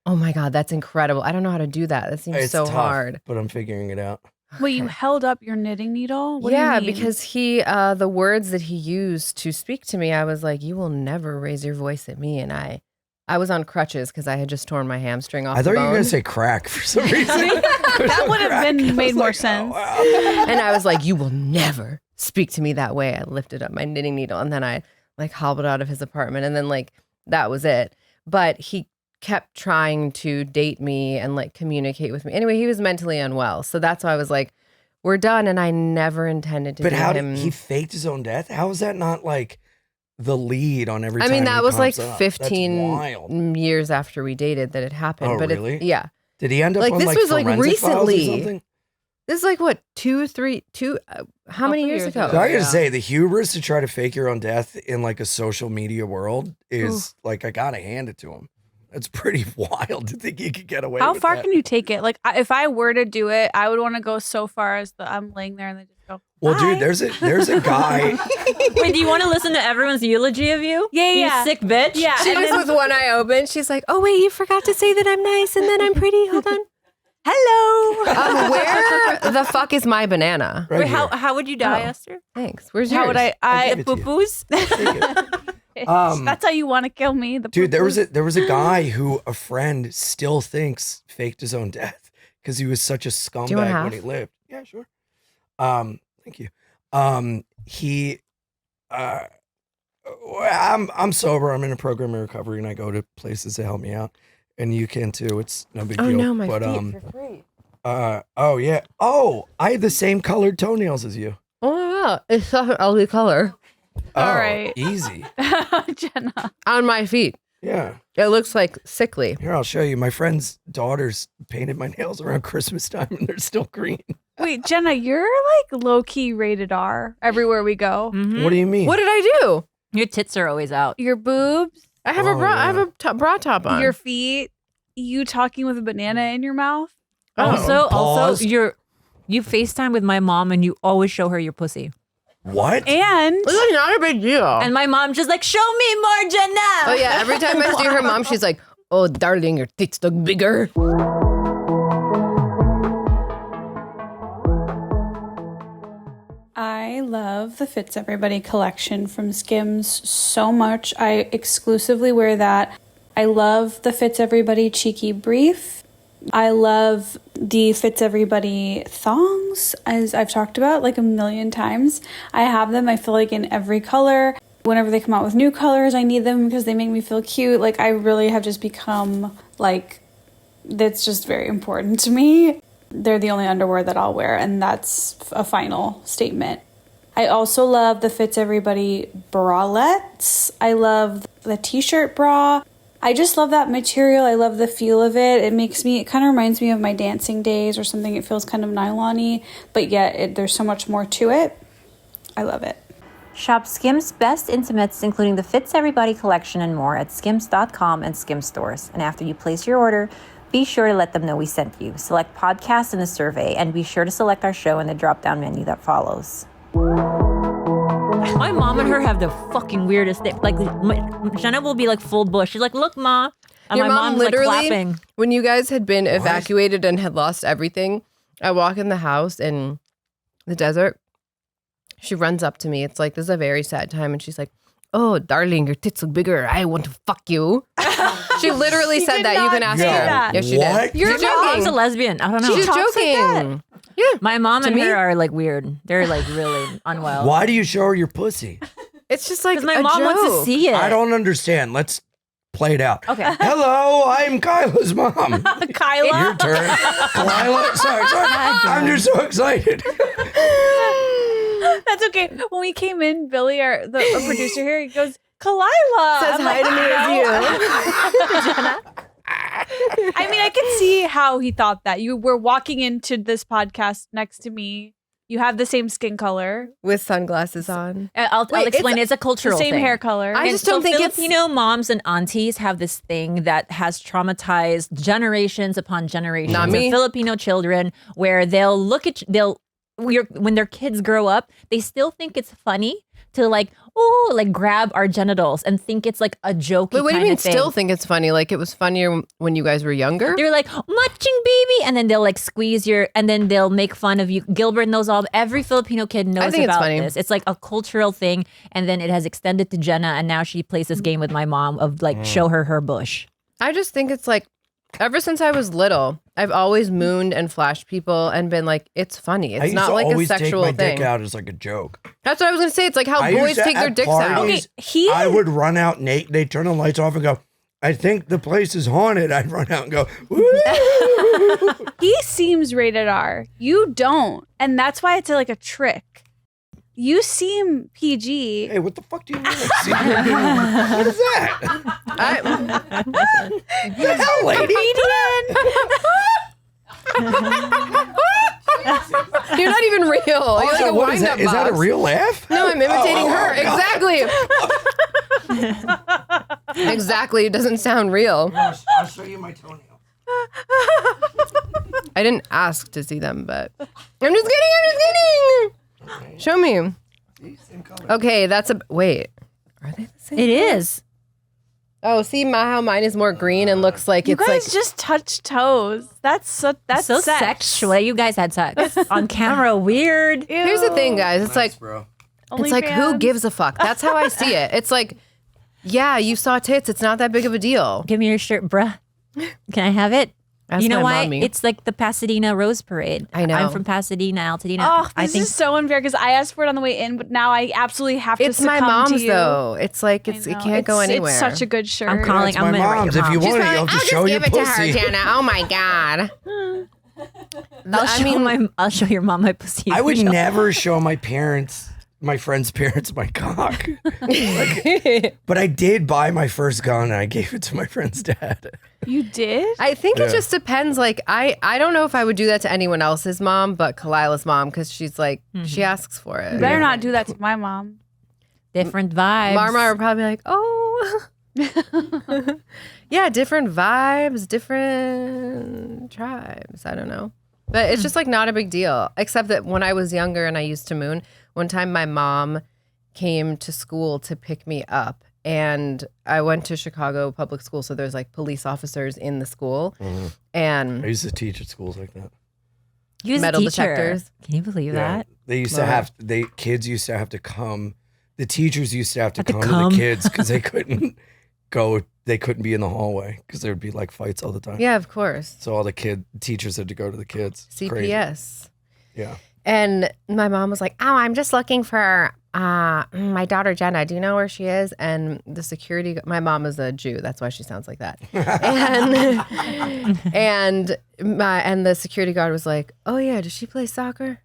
Oh my god, that's incredible! I don't know how to do that. That seems It's so tough, hard. but I'm figuring it out. Wait, you held up your knitting needle? What do Yeah, you mean? because he, the words that he used to speak to me, I was like, "You will never raise your voice at me." And I was on crutches because I had just torn my hamstring off. I thought the you were bone. going to say crack for some reason. That would have been made more sense. And I was like, "You will never speak to me that way." I lifted up my knitting needle, and then I like hobbled out of his apartment, and then like that was it. But he kept trying to date me and like communicate with me. Anyway, he was mentally unwell, so that's why I was like, "We're done." And I never intended to. But do how him. did he faked his own death? How is that not like the lead on every I time mean, he that was like pops up? That's 15 wild. years after we dated that it happened. Oh, but really? yeah. Did he end up Like, on this like was, like, Forensic Files or recently. something? This is like what, how many years ago? So I gotta Yeah. say, the hubris to try to fake your own death in like a social media world is like, I gotta hand it to him. It's pretty wild to think he could get away How with far that. can you take it? Like, if I were to do it, I would want to go so far as I'm laying there and then just go. Well, "Bye." dude, there's a guy. Wait, do you want to listen to everyone's eulogy of you? Yeah, You yeah. sick bitch. Yeah. She and was then- with one eye open. She's like, "Oh, wait, you forgot to say that I'm nice and then I'm pretty. Hold on." Hello. Where the fuck is my banana? Right Wait, here. how would you die, Oh. Esther? Thanks. Where's How yours? would I I'll give it to you. poo-poos? Take it. That's how you want to kill me. The Dude, there was poo-poos. a guy who a friend still thinks faked his own death because he was such a you want scumbag half? when he lived. Yeah, sure. Thank you. He I'm sober. I'm in a program in recovery and I go to places to help me out. And you can too. It's no big Oh deal. no, my but feet for free. oh yeah. Oh, I have the same colored toenails as you. Oh my god, it's such an ugly color All Oh, right. Easy. Jenna. on my feet. Yeah. It looks like sickly. Here, I'll show you. My friend's daughters painted my nails around Christmas time and they're still green. Wait, Jenna, you're like low key rated R everywhere we go. Mhm. What do you mean? What did I do? Your tits are always out. Your boobs, I have Oh, a bra. I have yeah. a bra top on. your feet, you talking with a banana in your mouth. Oh. Also, Pause. you FaceTime with my mom and you always show her your pussy. What? And This is not a big deal. And my mom just like, show me more, Jenna. Oh yeah, every time I see her mom, she's like, "Oh, darling, your tits look bigger." I love the Fits Everybody collection from Skims so much. I exclusively wear that I love the Fits Everybody Cheeky Brief. I love the Fits Everybody thongs, as I've talked about like a million times. I have them, I feel like, in every color. Whenever they come out with new colors, I need them because they make me feel cute. Like, I really have just become, like, that's just very important to me. They're the only underwear that I'll wear, and that's a final statement. I also love the Fits Everybody bralettes. I love the t-shirt bra. I just love that material. I love the feel of it. It kind of reminds me of my dancing days or something. It feels kind of nylon-y, but yet there's so much more to it. I love it. Shop Skims' best intimates, including the Fits Everybody collection and more, at skims.com and Skims stores. And after you place your order, be sure to let them know we sent you. Select podcast in the survey, and be sure to select our show in the drop-down menu that follows. My mom and her have the fucking weirdest thing. Like, Jenna will be like full bush. She's like, look, Ma. And Your my mom mom's like literally, clapping. when you guys had been evacuated and had lost everything, I walk in the house in the desert. She runs up to me. It's like, this is a very sad time. And she's like, oh, darling, your tits look bigger. I want to fuck you. She literally said did that. You not can ask say her. that. Yes, she What? did. Your She's mom's a joking. lesbian. I don't know. She's talks like joking. Yeah. My mom To and me? her are like weird. They're like really unwell. Why do you show her your pussy? It's just like Because my a mom wants to joke. see it. I don't understand. Let's play it out. Okay. Hello, I'm Kyla's mom. Khalyla. Your turn. Khalyla. Sorry. I'm just so excited. That's okay. When we came in, Billy, our producer here, he goes, Khalyla. Says I'm hi like, to me as you. I mean, I can see how he thought that. You were walking into this podcast next to me. You have the same skin color, With sunglasses on. I'll Wait, explain. It's a the cultural same thing. hair color. I just don't think it's- Filipino moms and aunties have this thing that has traumatized generations upon generations Not of me. Filipino children, where they'll look at when their kids grow up, they still think it's funny to like grab our genitals and think it's like a jokey Wait, what do you kind mean of thing. still think it's funny? Like it was funnier when you guys were younger? They're like, matching baby. And then they'll like squeeze and then they'll make fun of you. Gilbert knows every Filipino kid knows think it's about funny. this. It's like a cultural thing. And then it has extended to Jenna. And now she plays this game with my mom of like, show her bush. I just think it's like, ever since I was little, I've always mooned and flashed people and been like, it's funny. I It's used not to like a always sexual take my thing. dick out as like a joke. That's what I was going to say. It's like how I used boys to, take their at dicks out. parties, Okay, I would run out naked. They'd turn the lights off and go, I think the place is haunted. I'd run out and go, woo. He seems rated R. You don't. And that's why it's like a trick. You seem PG. Hey, what the fuck do you mean? What is that? What the hell, lady? You're not even real. You're like Also, a what is wind-up that? Is that a box. real laugh? No, I'm imitating her. God. Exactly. Exactly. It doesn't sound real. I'll show you my toenail. I didn't ask to see them, but I'm just kidding. Show me. Okay, that's a wait. Are they the same? It is. Oh, see how mine is more green and looks like You it's guys like just touch toes. That's so sex. Sexual. You guys had sex on camera. Weird. Here's the thing, guys. It's like bro. it's like who gives a fuck? That's how I see it. It's like, yeah, you saw tits. It's not that big of a deal. Give me your shirt, bruh. Can I have it? Ask you know my why? mommy. It's like the Pasadena Rose Parade. I know. I'm from Pasadena, Altadena. Oh, I this think is so unfair because I asked for it on the way in, but now I absolutely have to It's succumb my to mom's you. though. It's like I it know. can't go anywhere. It's such a good shirt. I'm calling. It's I'm my gonna write mom's. your If you mom. want it, you'll have to show your pussy. Jenna. Oh my god. I'll show your mom my pussy. I would Show- never show my friend's parents, my cock. But I did buy my first gun and I gave it to my friend's dad. You did? I think it just depends. Like I don't know if I would do that to anyone else's mom, but Khalyla's mom, because she's like she asks for it. You better not do that to my mom. Different vibes. Marmar would probably be like, oh, yeah, different vibes, different tribes. I don't know, but it's just like not a big deal. Except that when I was younger and I used to moon, one time my mom came to school to pick me up. And I went to Chicago public school, so there's like police officers in the school, I and used to teach at schools like that. You was a metal teacher. detectors. Can you believe that? They used to Love have kids used to have to come. The teachers used to have to Have to come to come. the kids because they couldn't go they couldn't be in the hallway because there would be like fights all the time. Yeah, of course. So all the teachers had to go to the kids. It's crazy. CPS. Yeah. And my mom was like, "Oh, I'm just looking for my daughter Jenna. Do you know where she is?" And the security, my mom is a Jew, that's why she sounds like that. and the security guard was like, "Oh yeah, does she play soccer?"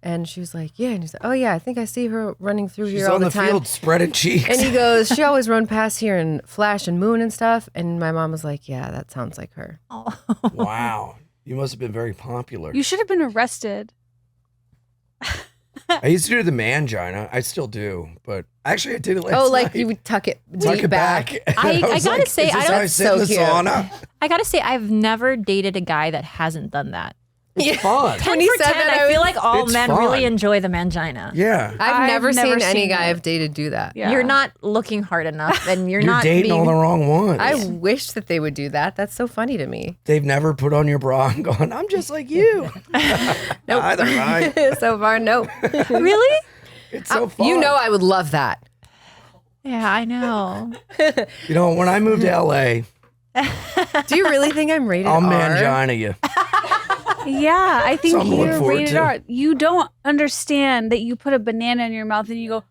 And she was like, "Yeah." And he said, "Oh yeah, I think I see her running through She's here all on the the time." field spreading cheeks. And he goes, "She always run past here and Flash and Moon and stuff." And my mom was like, "Yeah, that sounds like her." Wow. You must have been very popular. You should have been arrested. I used to do the mangina. I still do, but actually I did it last Oh, like night. you would tuck it Tuck deep it back. back. I was gotta like, say, is this I how don't- sit in the so cute. sauna? I gotta say, I've never dated a guy that hasn't done that. It's fun. 10 When he for said 10, that, I feel like all It's men fun. really enjoy the mangina. Yeah. I've never seen any seen guy it. I've dated do that. Yeah. You're not looking hard enough, and you're You're not dating being. all the wrong ones. I wish that they would do that. That's so funny to me. They've never put on your bra and gone, I'm just like you. Nope. Either, right? So far, nope. Really? It's so fun. You know I would love that. Yeah, I know. You know, when I moved to LA, Do you really think I'm rated I'll R? mangina you. Yeah, I think Something to look you're forward rated to. R. You don't understand that you put a banana in your mouth and you go,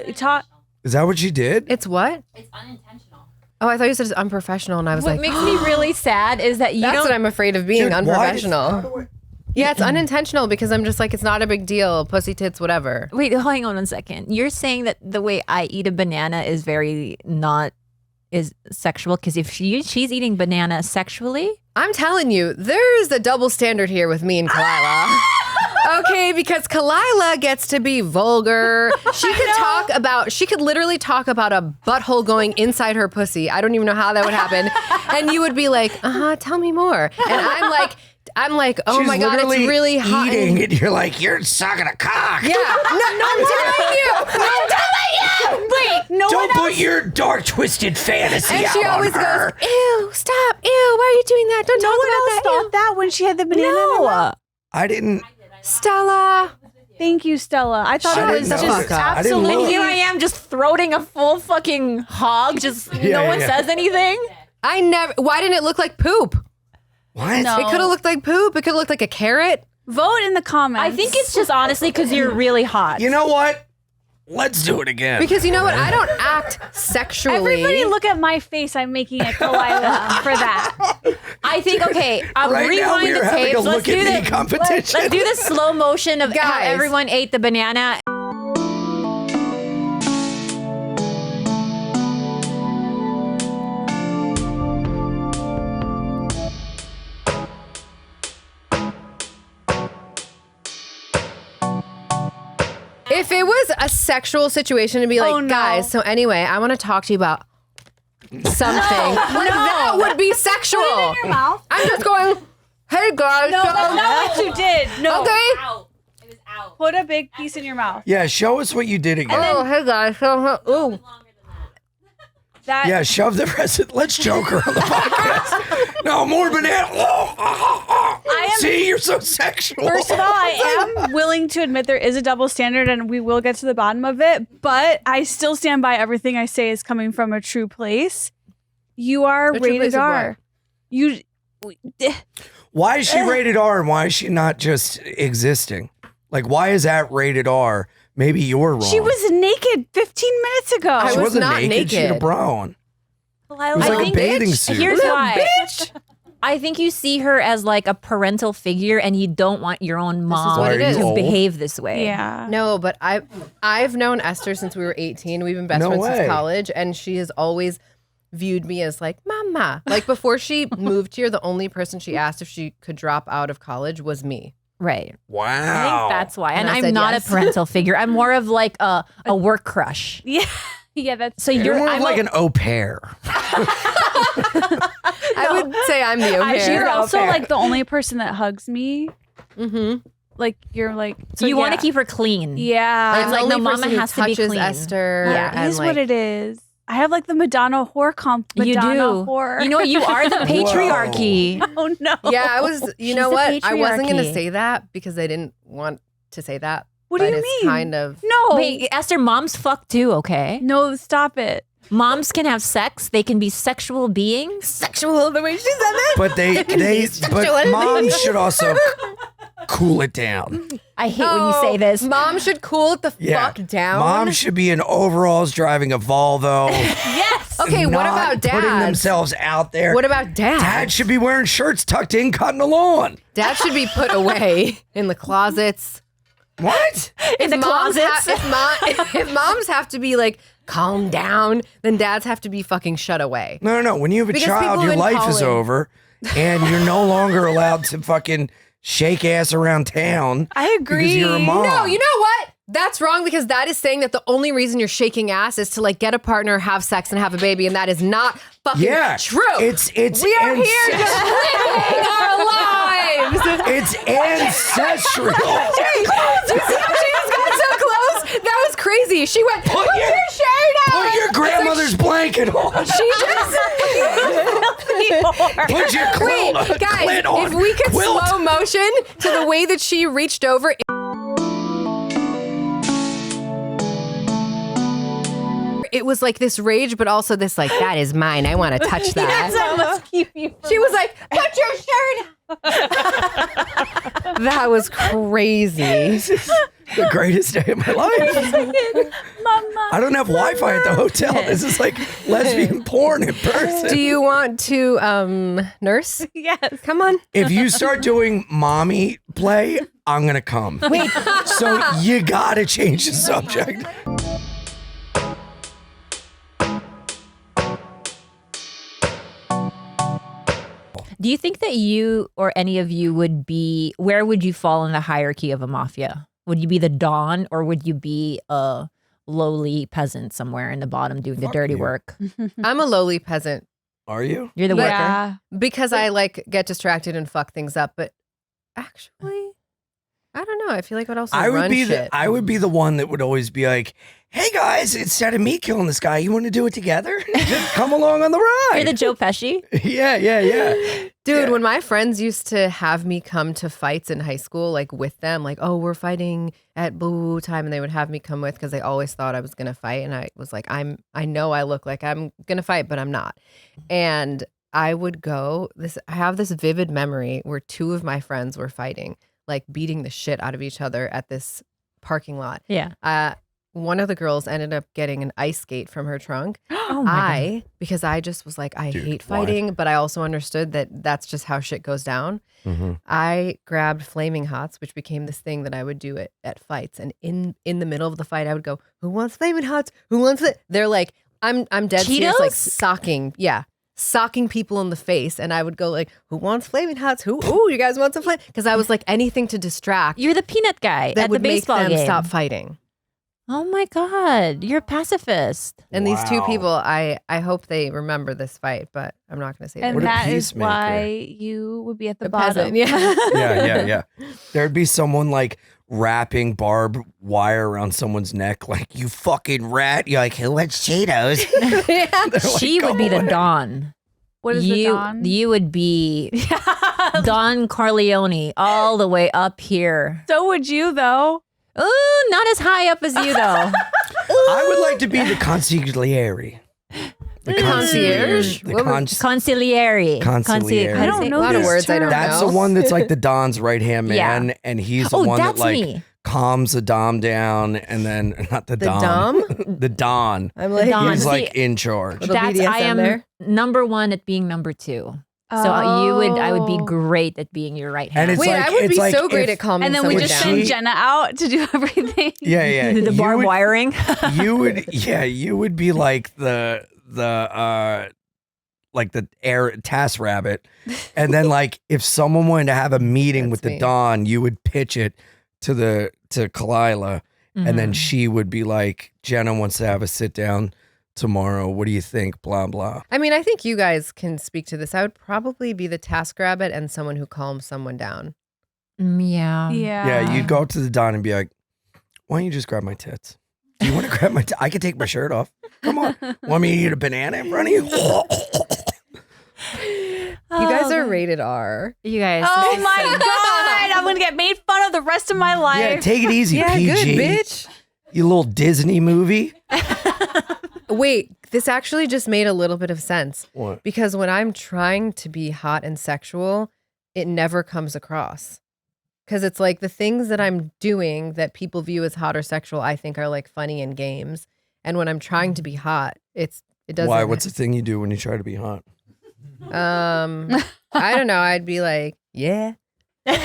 it's hot. Is that what you did? It's what? It's unintentional. Oh, I thought you said it's unprofessional, and I was What like, makes me really sad is that you that's don't. what I'm afraid of being Dude, why does- unprofessional. how do I- Yeah, it's unintentional because I'm just like, it's not a big deal. Pussy tits, whatever. Wait, hang on 1 second. You're saying that the way I eat a banana is very not is sexual because if she's eating banana sexually, I'm telling you, there's a double standard here with me and Khalyla. Okay, because Khalyla gets to be vulgar. She could literally talk about a butthole going inside her pussy. I don't even know how that would happen. And you would be like, tell me more. And I'm like, oh She's my God, it's literally really hot. eating, and you're like, you're sucking a cock. Yeah. No, I'm telling you. I'm telling you. Wait, no Don't one put else. your dark, twisted fantasy And out she always on her. goes, ew, stop, ew, why are you doing that? Don't No talk one about else that. thought that when she had the banana in her mouth. I didn't. Ew. Stella. Thank you, Stella. I thought I it didn't was know just this. I didn't absolutely. look. here I am just throating a full fucking hog. Just no one says anything. Why didn't it look like poop? What? No. It could have looked like poop. It could have looked like a carrot. Vote in the comments. I think it's just honestly because you're really hot. You know what? Let's do it again. Because you know what? I don't act sexually. Everybody look at my face. I'm making it Khalyla for that. I think okay. I'll Right now rewind we are the having a tapes. Let's look at do me the competition. Let's do the slow motion of how Guys. everyone ate the banana. If it was a sexual situation to be like, Oh, no. guys, so anyway, I want to talk to you about something. That would be sexual. Put it in your mouth. I'm just going, hey guys. No, so- that's not what you did. No. Okay. Out. It was out. Put a big piece in your mouth. Yeah, show us what you did again. Oh, hey guys. Ooh. Longer than that. That. Yeah, shove the rest. Let's joke her on the podcast. No, more banana. See, you're so sexual. First of all, I am willing to admit there is a double standard and we will get to the bottom of it, but I still stand by everything I say is coming from a true place. You are A true place rated of R. You Why is she rated R and why is she not just existing? Like, why is that rated R? Maybe you're wrong. She was naked 15 minutes ago. I She was wasn't not naked. She had a naked. bra on. It was I like a think- bathing bitch. suit. Here's Little why. bitch. I think you see her as like a parental figure, and you don't want your own mom what it is. to Old? behave this way. Yeah. No, but I've known Esther since we were 18. We've been best No friends way. since college, and she has always viewed me as like mama. Like before she moved here, the only person she asked if she could drop out of college was me. Right. Wow. I think that's why. And And I I'm said not yes. a parental figure. I'm more of like a work crush. Yeah. Yeah, that's So You're more I'm of like a- an au pair. I would say I'm the au you're pair. also like the only person that hugs me. Mm-hmm. Like you're like So you want yeah. to keep her clean. Yeah. It's I'm like, the no, only mama person who has to be touches clean. Esther. Yeah. It and is like, what it is. I have like the Madonna whore comp. You Madonna do. whore. You know what? You are the patriarchy. Oh no. Yeah, I was. You She's know the what? I wasn't going to patriarchy. say that because I didn't want to say that. What do but you it's mean? Kind of. No. Wait, Esther, moms fuck too, okay? No, stop it. Moms can have sex. They can be sexual beings. Sexual, the way she said it. But but moms should also cool it down. I hate when you say this. Mom should cool it the Yeah. fuck down. Mom should be in overalls driving a Volvo. Yes. Okay, what not about putting dad? themselves out there. What about dad? Dad should be wearing shirts tucked in, cutting the lawn. Dad should be put away in the closets. What? In the Moms closets. if moms have to be like, calm down, then dads have to be fucking shut away. No. When you have a Because child, people your have been life is calling. over, and you're no longer allowed to fucking shake ass around town. I agree. Because you're a mom. No, you know what? That's wrong because that is saying that the only reason you're shaking ass is to like get a partner, have sex, and have a baby, and that is not fucking true. It's we are here just living our lives. It's ancestral. Do you see how she just got so close? That was crazy. She went, put your shirt on. Put your grandmother's blanket on. She just Put your Wait, guys, clit on. if we could Quilt. slow motion to the way that she reached over. It was like this rage, but also this like, that is mine. I want to touch that. She was like, put your shirt on. That was crazy. This is the greatest day of my life. Mama. I don't have Wi-Fi at the hotel. This is like lesbian porn in person. Do you want to nurse? Yes. Come on. If you start doing mommy play, I'm gonna come. Wait. So you gotta change the subject. Do you think that you or any of you would be, where would you fall in the hierarchy of a mafia? Would you be the Don or would you be a lowly peasant somewhere in the bottom doing the dirty you. work? I'm a lowly peasant Are you? You're the worker. Yeah. because I like get distracted and fuck things up. But actually, I don't know. I feel like I would also I would run be shit. I would be the one that would always be like, "Hey guys, instead of me killing this guy, you want to do it together? Just come along on the ride." You're the Joe Pesci. Yeah. Dude, Yeah. when my friends used to have me come to fights in high school, like with them, like, oh, we're fighting at boo time, and they would have me come with because they always thought I was gonna fight, and I was like, I know I look like I'm gonna fight, but I'm not. And I would go. I have this vivid memory where two of my friends were fighting, like beating the shit out of each other at this parking lot. Yeah. One of the girls ended up getting an ice skate from her trunk. Oh my God. Because I just was like, I Dude, hate why? fighting, but I also understood that that's just how shit goes down. Mm-hmm. I grabbed Flaming Hots, which became this thing that I would do at fights. And in the middle of the fight, I would go, "Who wants Flaming Hots? Who wants it?" They're like, I'm dead serious, like Cheetos? socking people in the face. And I would go like, "Who wants Flaming Hots? Who? Ooh, you guys want some flame?" Because I was like, anything to distract You're the peanut guy that at the would make baseball them game. stop fighting. Oh my God. You're a pacifist. And these two Wow. people, I hope they remember this fight, but I'm not going to say And What a that is peacemaker. why you would be at the a bottom. peasant. Yeah. Yeah. There'd be someone like wrapping barbed wire around someone's neck, like, "You fucking rat." You're like, "Who wants Cheetos?" They're like, She would be "Go the away." Don. What is the Don? You would be Don Corleone all the way up here. So would you, though. Ooh, not as high up as you though. I would like to be the consigliere. The concierge? The What would- consigliere. Consigliere. Consigliere. I don't know A lot of these words I don't That's know. the one that's like the Don's right hand man, Yeah. and he's the Oh, one that that's like me. calms the Dom down, and then not the, The Dom, Dom? the Don. I'm like, Don. He's See, like in charge. Little That's I BDSM am there. number one at being number two. So I would be Oh. great at being your right hand. And it's Wait, like- I would it's be like so great if- at calming And then we someone just down. send Jenna out to do everything. Yeah. the You barbed would- wiring. You would be like the like the air task rabbit, and then like if someone wanted to have a meeting with That's the me. Don, you would pitch it to Khalyla, and then Mhm. she would be like, "Jenna wants to have a sit down tomorrow. What do you think?" Blah blah. I mean, I think you guys can speak to this. I would probably be the task rabbit and someone who calms someone down. Yeah. Yeah, you'd go up to the Don and be like, "Why don't you just grab my tits? Do you want to grab my? I can take my shirt off. Come on. Want me to eat a banana in front of you?" You guys are rated R. You guys. Oh my God. I'm going to get made fun of the rest of my life. Yeah, take it easy, Yeah, PG. good, bitch. You little Disney movie. Wait, This actually just made a little bit of sense. What? Because when I'm trying to be hot and sexual, it never comes across. Because it's like the things that I'm doing that people view as hot or sexual, I think are like funny and games. And when I'm trying to be hot, it doesn't. Why? What's the thing you do when you try to be hot? I don't know. I'd be like, yeah. Or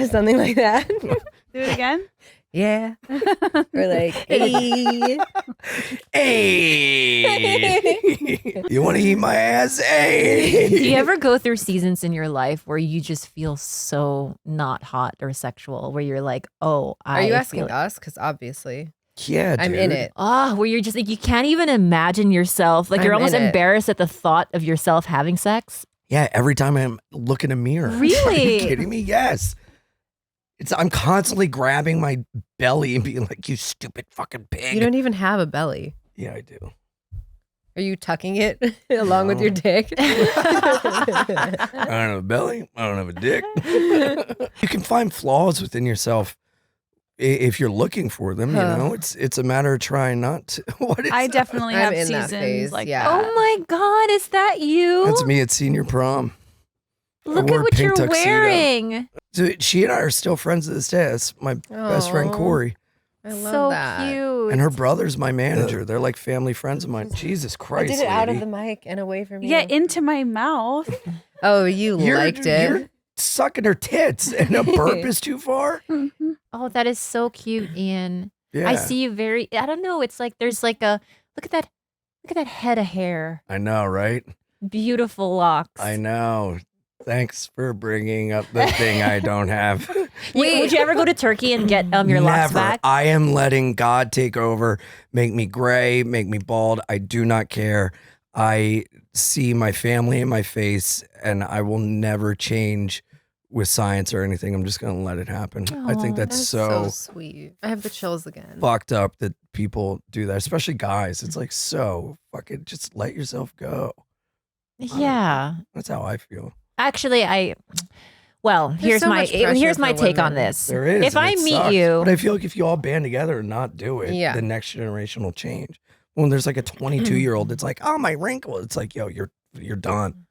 something like that. Do it again. Yeah. Or like, hey. Hey. You want to eat my ass? Hey. Do you ever go through seasons in your life where you just feel so not hot or sexual, where you're like, oh, Are you asking us? Because obviously. Yeah, I'm dude. in it. Where you're just like, you can't even imagine yourself. Like, you're I'm almost in it. embarrassed at the thought of yourself having sex. Yeah, every time I look in a mirror. Really? Are you kidding me? Yes. I'm constantly grabbing my belly and being like, you stupid fucking pig. You don't even have a belly. Yeah, I do. Are you tucking it along with your dick? I don't have a belly. I don't have a dick. You can find flaws within yourself if you're looking for them. You know, it's a matter of trying not to. What is I that? definitely I'm have in that seasons phase, like yeah. that. Oh my God, is that you? That's me at senior prom. Look wore at a what pink you're tuxedo. wearing. So she and I are still friends to this day. That's my best friend Aw. Corey. I love So that. cute. And her brother's my manager. They're like family friends of mine. Jesus I Christ. did it out of lady. the mic and away from you. Yeah, into my mouth. Oh, you liked it. You're sucking her tits and a burp is too far. Oh, that is so cute, Ian. Yeah. I see you very, I don't know. It's like there's like a, look at that head of hair. I know, right? Beautiful locks. I know. Thanks for bringing up the thing I don't have. Would you ever go to Turkey and get your locks Never. back? I am letting God take over, make me gray, make me bald. I do not care. I see my family in my face and I will never change with science or anything. I'm just going to let it happen. I think that's so sweet. I have the chills again. fucked up that people do that, especially guys. It's like, so fucking just let yourself go. Yeah. That's how I feel. Actually, here's so my much pressure here's my for take on women. this. There is. If and I it meet sucks. you, But I feel like if you all band together and not do it, Yeah. the next generation will change. When there's like a 22-year-old that's like, oh, my wrinkle. It's like, yo, you're done.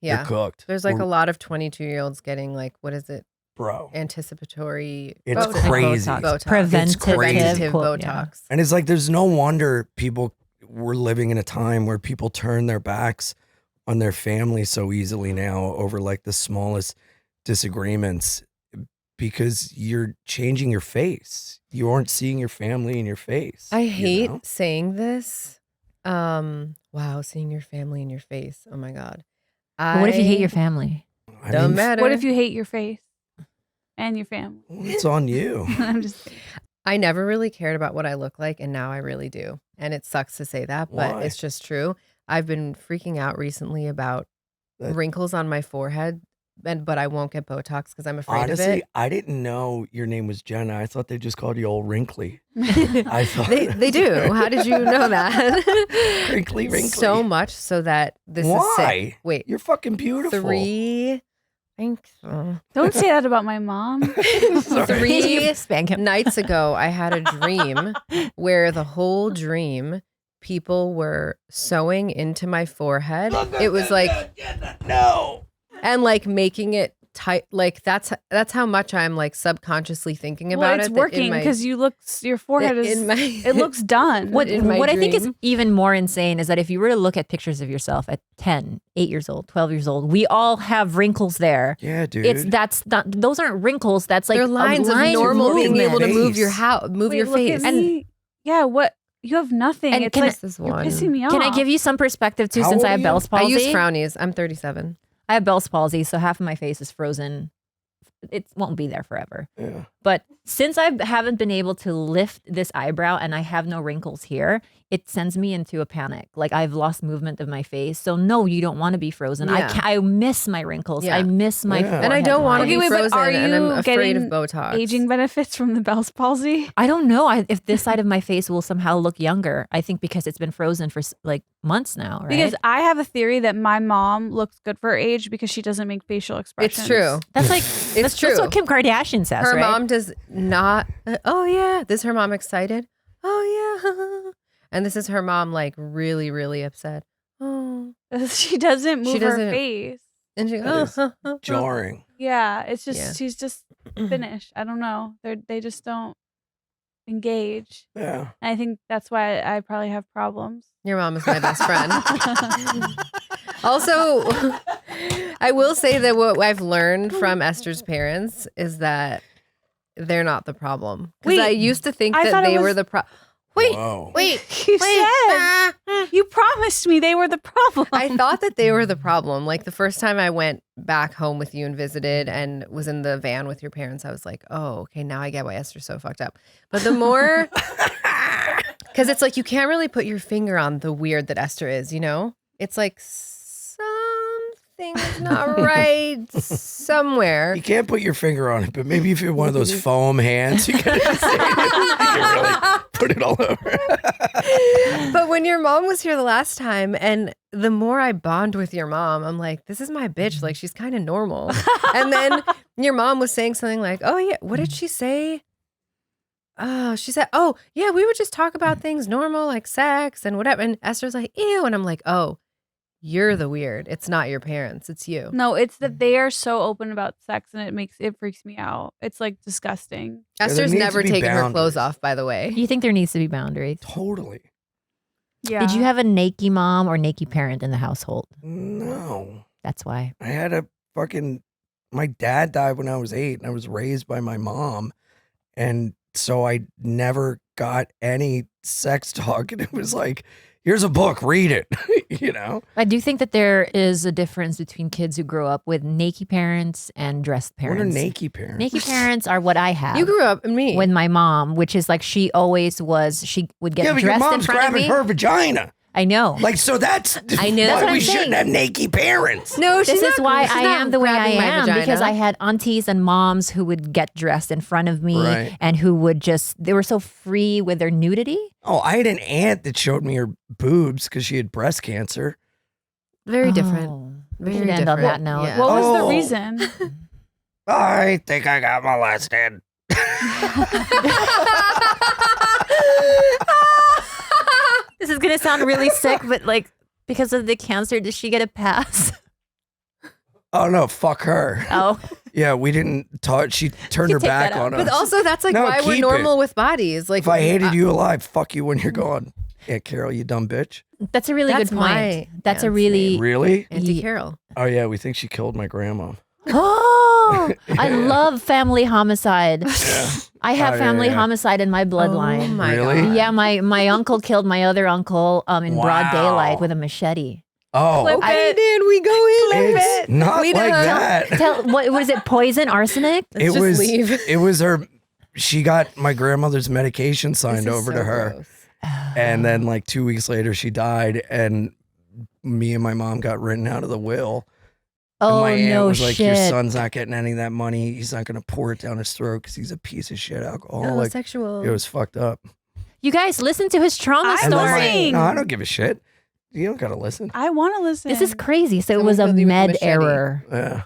Yeah. You're cooked. There's like We're- a lot of 22-year-olds getting like, what is it? bro. Anticipatory. It's Botox. crazy. Botox. Preventive, Preventative quote, Botox. yeah. And it's like, there's no wonder we're living in a time where people turn their backs on their family so easily now over like the smallest disagreements because you're changing your face. You aren't seeing your family in your face. I you hate know? saying this. Wow, seeing your family in your face. Oh my God. But what if you hate your family? I Don't mean, matter. What if you hate your face and your family? It's on you. I'm just I never really cared about what I look like, and now I really do. And it sucks to say that, but Why? it's just true. I've been freaking out recently about That- wrinkles on my forehead, but I won't get Botox because I'm afraid Honestly, of it. I didn't know your name was Jenna. I thought they just called you old wrinkly. I thought They do. How did you know that? Wrinkly. So much so that this is Why? sick. Wait, You're fucking beautiful. 3 Thanks. don't say that about my mom. Sorry. 3 Spank him. nights ago, I had a dream where the whole dream people were sewing into my forehead. It was like, no. and like making it tight. Like that's how much I'm like subconsciously thinking Well, about it's it. that in working my- because your forehead is. in my It looks done. What in my I think is dream. even more insane is that if you were to look at pictures of yourself at 10, 8 years old, 12 years old, we all have wrinkles there. Yeah, dude. That's not, those aren't wrinkles. That's like They're a lines of line normal being movement. able to move your Face. move Wait, your look face. at me. Yeah, what? You have nothing. And It's can like This is you're one. pissing me off. Can I give you some perspective too, How since old I have are you? Bell's I palsy? use frownies. I'm 37. I have Bell's palsy, so half of my face is frozen. It won't be there forever. Yeah. But since I haven't been able to lift this eyebrow and I have no wrinkles here, it sends me into a panic. Like I've lost movement of my face. So no, you don't want to be frozen. Yeah. I miss my wrinkles. Yeah. I miss my Yeah. And I forehead don't want to line. be Okay, wait, but frozen, are and I'm you afraid of getting Botox. aging benefits from the Bell's palsy? I don't know if this side of my face will somehow look younger. I think because it's been frozen for like months now, right? Because I have a theory that my mom looks good for her age because she doesn't make facial expressions. It's true. that's like It's that's what Kim Kardashian says, Her right? mom does not. Oh yeah, is her mom excited? Oh yeah. And this is her mom, like really, really upset. Oh, She doesn't move She her doesn't- face. and she That is jarring. Yeah, it's just Yeah. she's just finished. I don't know. They just don't engage. Yeah. And I think that's why I probably have problems. Your mom is my best friend. Also, I will say that what I've learned from Esther's parents is that they're not the problem. Because Wait, I used to think I that thought it they were was- the problem. Wait, Whoa. wait. You Wait. said you promised me they were the problem. I thought that they were the problem. Like the first time I went back home with you and visited and was in the van with your parents, I was like, oh, okay, now I get why Esther's so fucked up. But the more, because it's like you can't really put your finger on the weird that Esther is, you know? It's like something's not right somewhere. You can't put your finger on it, but maybe if you're one of those foam hands, you can just you can really put it all over. But when your mom was here the last time, and the more I bond with your mom, I'm like, this is my bitch. Like, she's kind of normal. And then your mom was saying something like, oh, yeah, what did she say? Oh, she said, oh, yeah, we would just talk about things normal, like sex and whatever. And Esther's like, ew. And I'm like, oh, you're the weird. It's not your parents. It's you. No, it's that they are so open about sex and it freaks me out. It's like disgusting. there Esther's needs to never be taken her boundaries. clothes off, by the way. You think there needs to be boundaries? Totally. Yeah. Did you have a nakey mom or nakey parent in the household? No. That's why. I had my dad died when I was 8 and I was raised by my mom. And so I never got any sex talk. And it was like, here's a book, read it, you know? I do think that there is a difference between kids who grow up with nakey parents and dressed parents. What are nakey parents? Nakey parents are what I have. You grew up in me. with my mom, which is like she would get Yeah, but your dressed in mom's front of grabbing me. her vagina. I know. Like, so that's I know. why That's what we I'm shouldn't have saying. nakey parents. No, This is why I am the way I am because vagina. I had aunties and moms who would get dressed in front of me Right. and who would they were so free with their nudity. Oh, I had an aunt that showed me her boobs because she had breast cancer. Very different. Oh, we Very should end on that different. note. Yeah. What was the Oh. reason? I think I got molested. This is gonna sound really sick, but like because of the cancer, does she get a pass? Oh no, fuck her. Oh, Yeah, we didn't talk. She turned her take that back out. on us. But also, that's like No, why we're keep normal it. with bodies. Like, If I hated you alive, fuck you when you're gone. Yeah, Carol, you dumb bitch. that's a really That's good point. my That's a answer. really Really? Auntie Ye- Carol. Oh yeah, we think she killed my grandma. Oh, I love family homicide. Yeah. I have Oh, yeah, family yeah. homicide in my Oh bloodline. my Really? God. Yeah, my uncle killed my other uncle in broad Wow. daylight with a machete. Oh, Clip Okay, it. dude, we go in. it's not We like don't. that. Tell what was it? Poison, arsenic? Let's It just was. leave. It was her. She got my grandmother's medication signed This is over so to her, gross. and then like 2 weeks later, she died, and me and my mom got written out of the will. And Oh my aunt no was like, shit! "Your son's not getting any of that money. He's not going to pour it down his throat because he's a piece of shit alcoholic." Sexual. It was fucked up. You guys listen to his trauma I'm And then my- story. no, I don't give a shit. You don't got to listen. I want to listen. This is crazy. So it Someone was a killed you with a med machete. error. Yeah,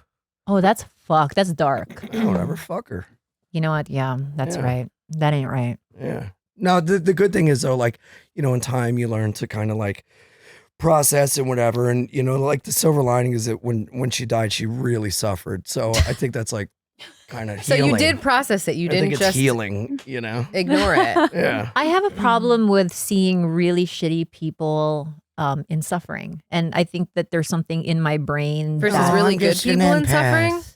Oh, that's fucked. That's dark. whatever. Fuck her. You know what? Yeah, that's Yeah. right. That ain't right. Yeah. No, the good thing is though, like, you know, in time you learn to kind of like process and whatever. And, you know, like the silver lining is that when she died, she really suffered. So I think that's like kind of So healing. you did process it. You I think didn't it's just healing, you know? ignore it. Yeah. I have a problem with seeing really shitty people in suffering, and I think that there's something in my brain Versus that- really I'm good just an people in empath.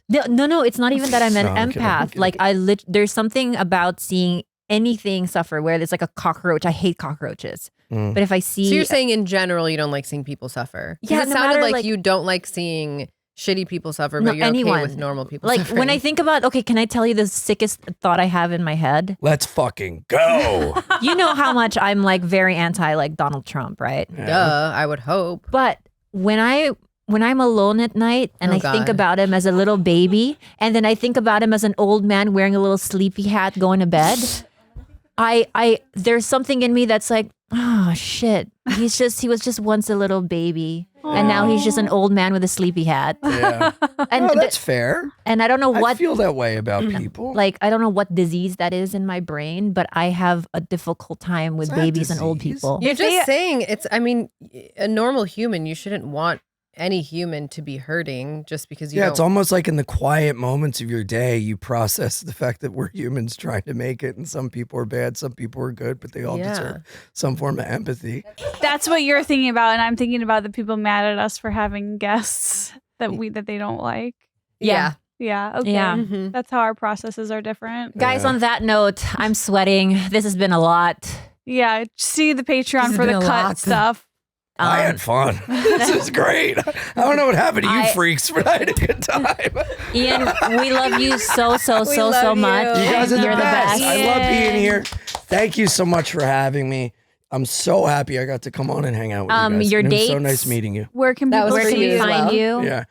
suffering? No, it's not even that I'm an No, I'm kidding, I'm empath. kidding. Like there's something about seeing anything suffer, where it's like a cockroach. I hate cockroaches, Mm. but if I see, So you're saying in general you don't like seeing people suffer? 'Cause Yeah, it no sounded matter, like, like- you don't like seeing shitty people suffer, No, but you're anyone. okay with normal people like suffering. when I think about, okay, can I tell you the sickest thought I have in my head? Let's fucking go. You know how much I'm like very anti like Donald Trump, right? Yeah. Duh, I would hope. But when I'm alone at night and Oh, I think God. about him as a little baby, and then I think about him as an old man wearing a little sleepy hat going to bed, I there's something in me that's like, oh shit, he was just once a little baby. And now he's just an old man with a sleepy hat. Yeah. And No, that's fair. and I don't know I what feel that way about people. like I don't know what disease that is in my brain, but I have a difficult time with It's not babies and old disease. people. You're just saying it's, I mean, a normal human, you shouldn't want any human to be hurting just because you Yeah, don't. it's almost like in the quiet moments of your day, you process the fact that we're humans trying to make it, and some people are bad, some people are good, but they all deserve some form of empathy. That's what you're thinking about, and I'm thinking about the people mad at us for having guests that they don't like. Yeah. Yeah. Okay. Yeah. Mhm. That's how our processes are different. Guys, on that note, I'm sweating. This has been a lot. Yeah. See the Patreon for the cut stuff. I had fun. This is great. I don't know what happened to you freaks, but I had a good time. Ian, we love you so love much. you. You guys are the You're best. I love being Ian. here. Thank you so much for having me. I'm so happy I got to come on and hang out with you guys. Your And it was so dates? nice meeting you. Where can That people was Where for can see you we as find well. you? Yeah.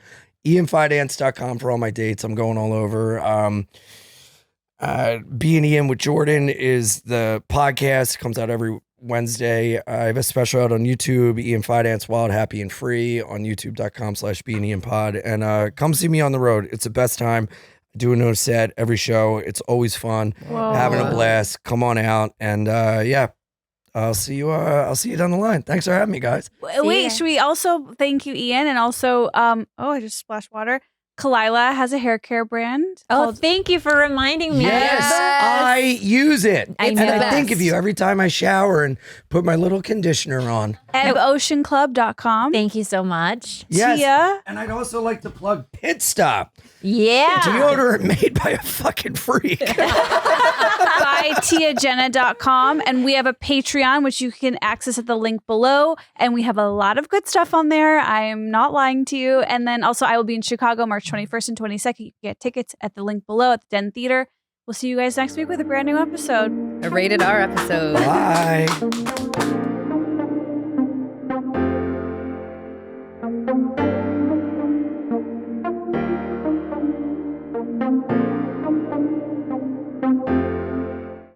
IanFidance.com for all my dates. I'm going all over. Being Ian with Jordan is the podcast. It comes out every Wednesday. I have a special out on YouTube, Ian Fidance, Wild, Happy, and Free on youtube.com/beingianpod. And come see me on the road. It's the best time. I do a no set every show. It's always fun. Whoa. Having a blast. Come on out. And yeah, I'll see you down the line. Thanks for having me, guys. Wait, should we also thank you, Ian, and also I just splashed water. Khalyla has a hair care brand. Oh, called thank you for reminding me. Yes, I use it. I and know. I think of you every time I shower and put my little conditioner on. EbbOceanClub.com. Thank you so much. Yes. Tia. And I'd also like to plug Pit Stop. Yeah. Deodorant made by a fucking freak. By TiaJenna.com. And we have a Patreon, which you can access at the link below. And we have a lot of good stuff on there. I am not lying to you. And then also, I will be in Chicago March 21st and 22nd. You can get tickets at the link below at the Den Theater. We'll see you guys next week with a brand new episode. A rated R episode. Bye.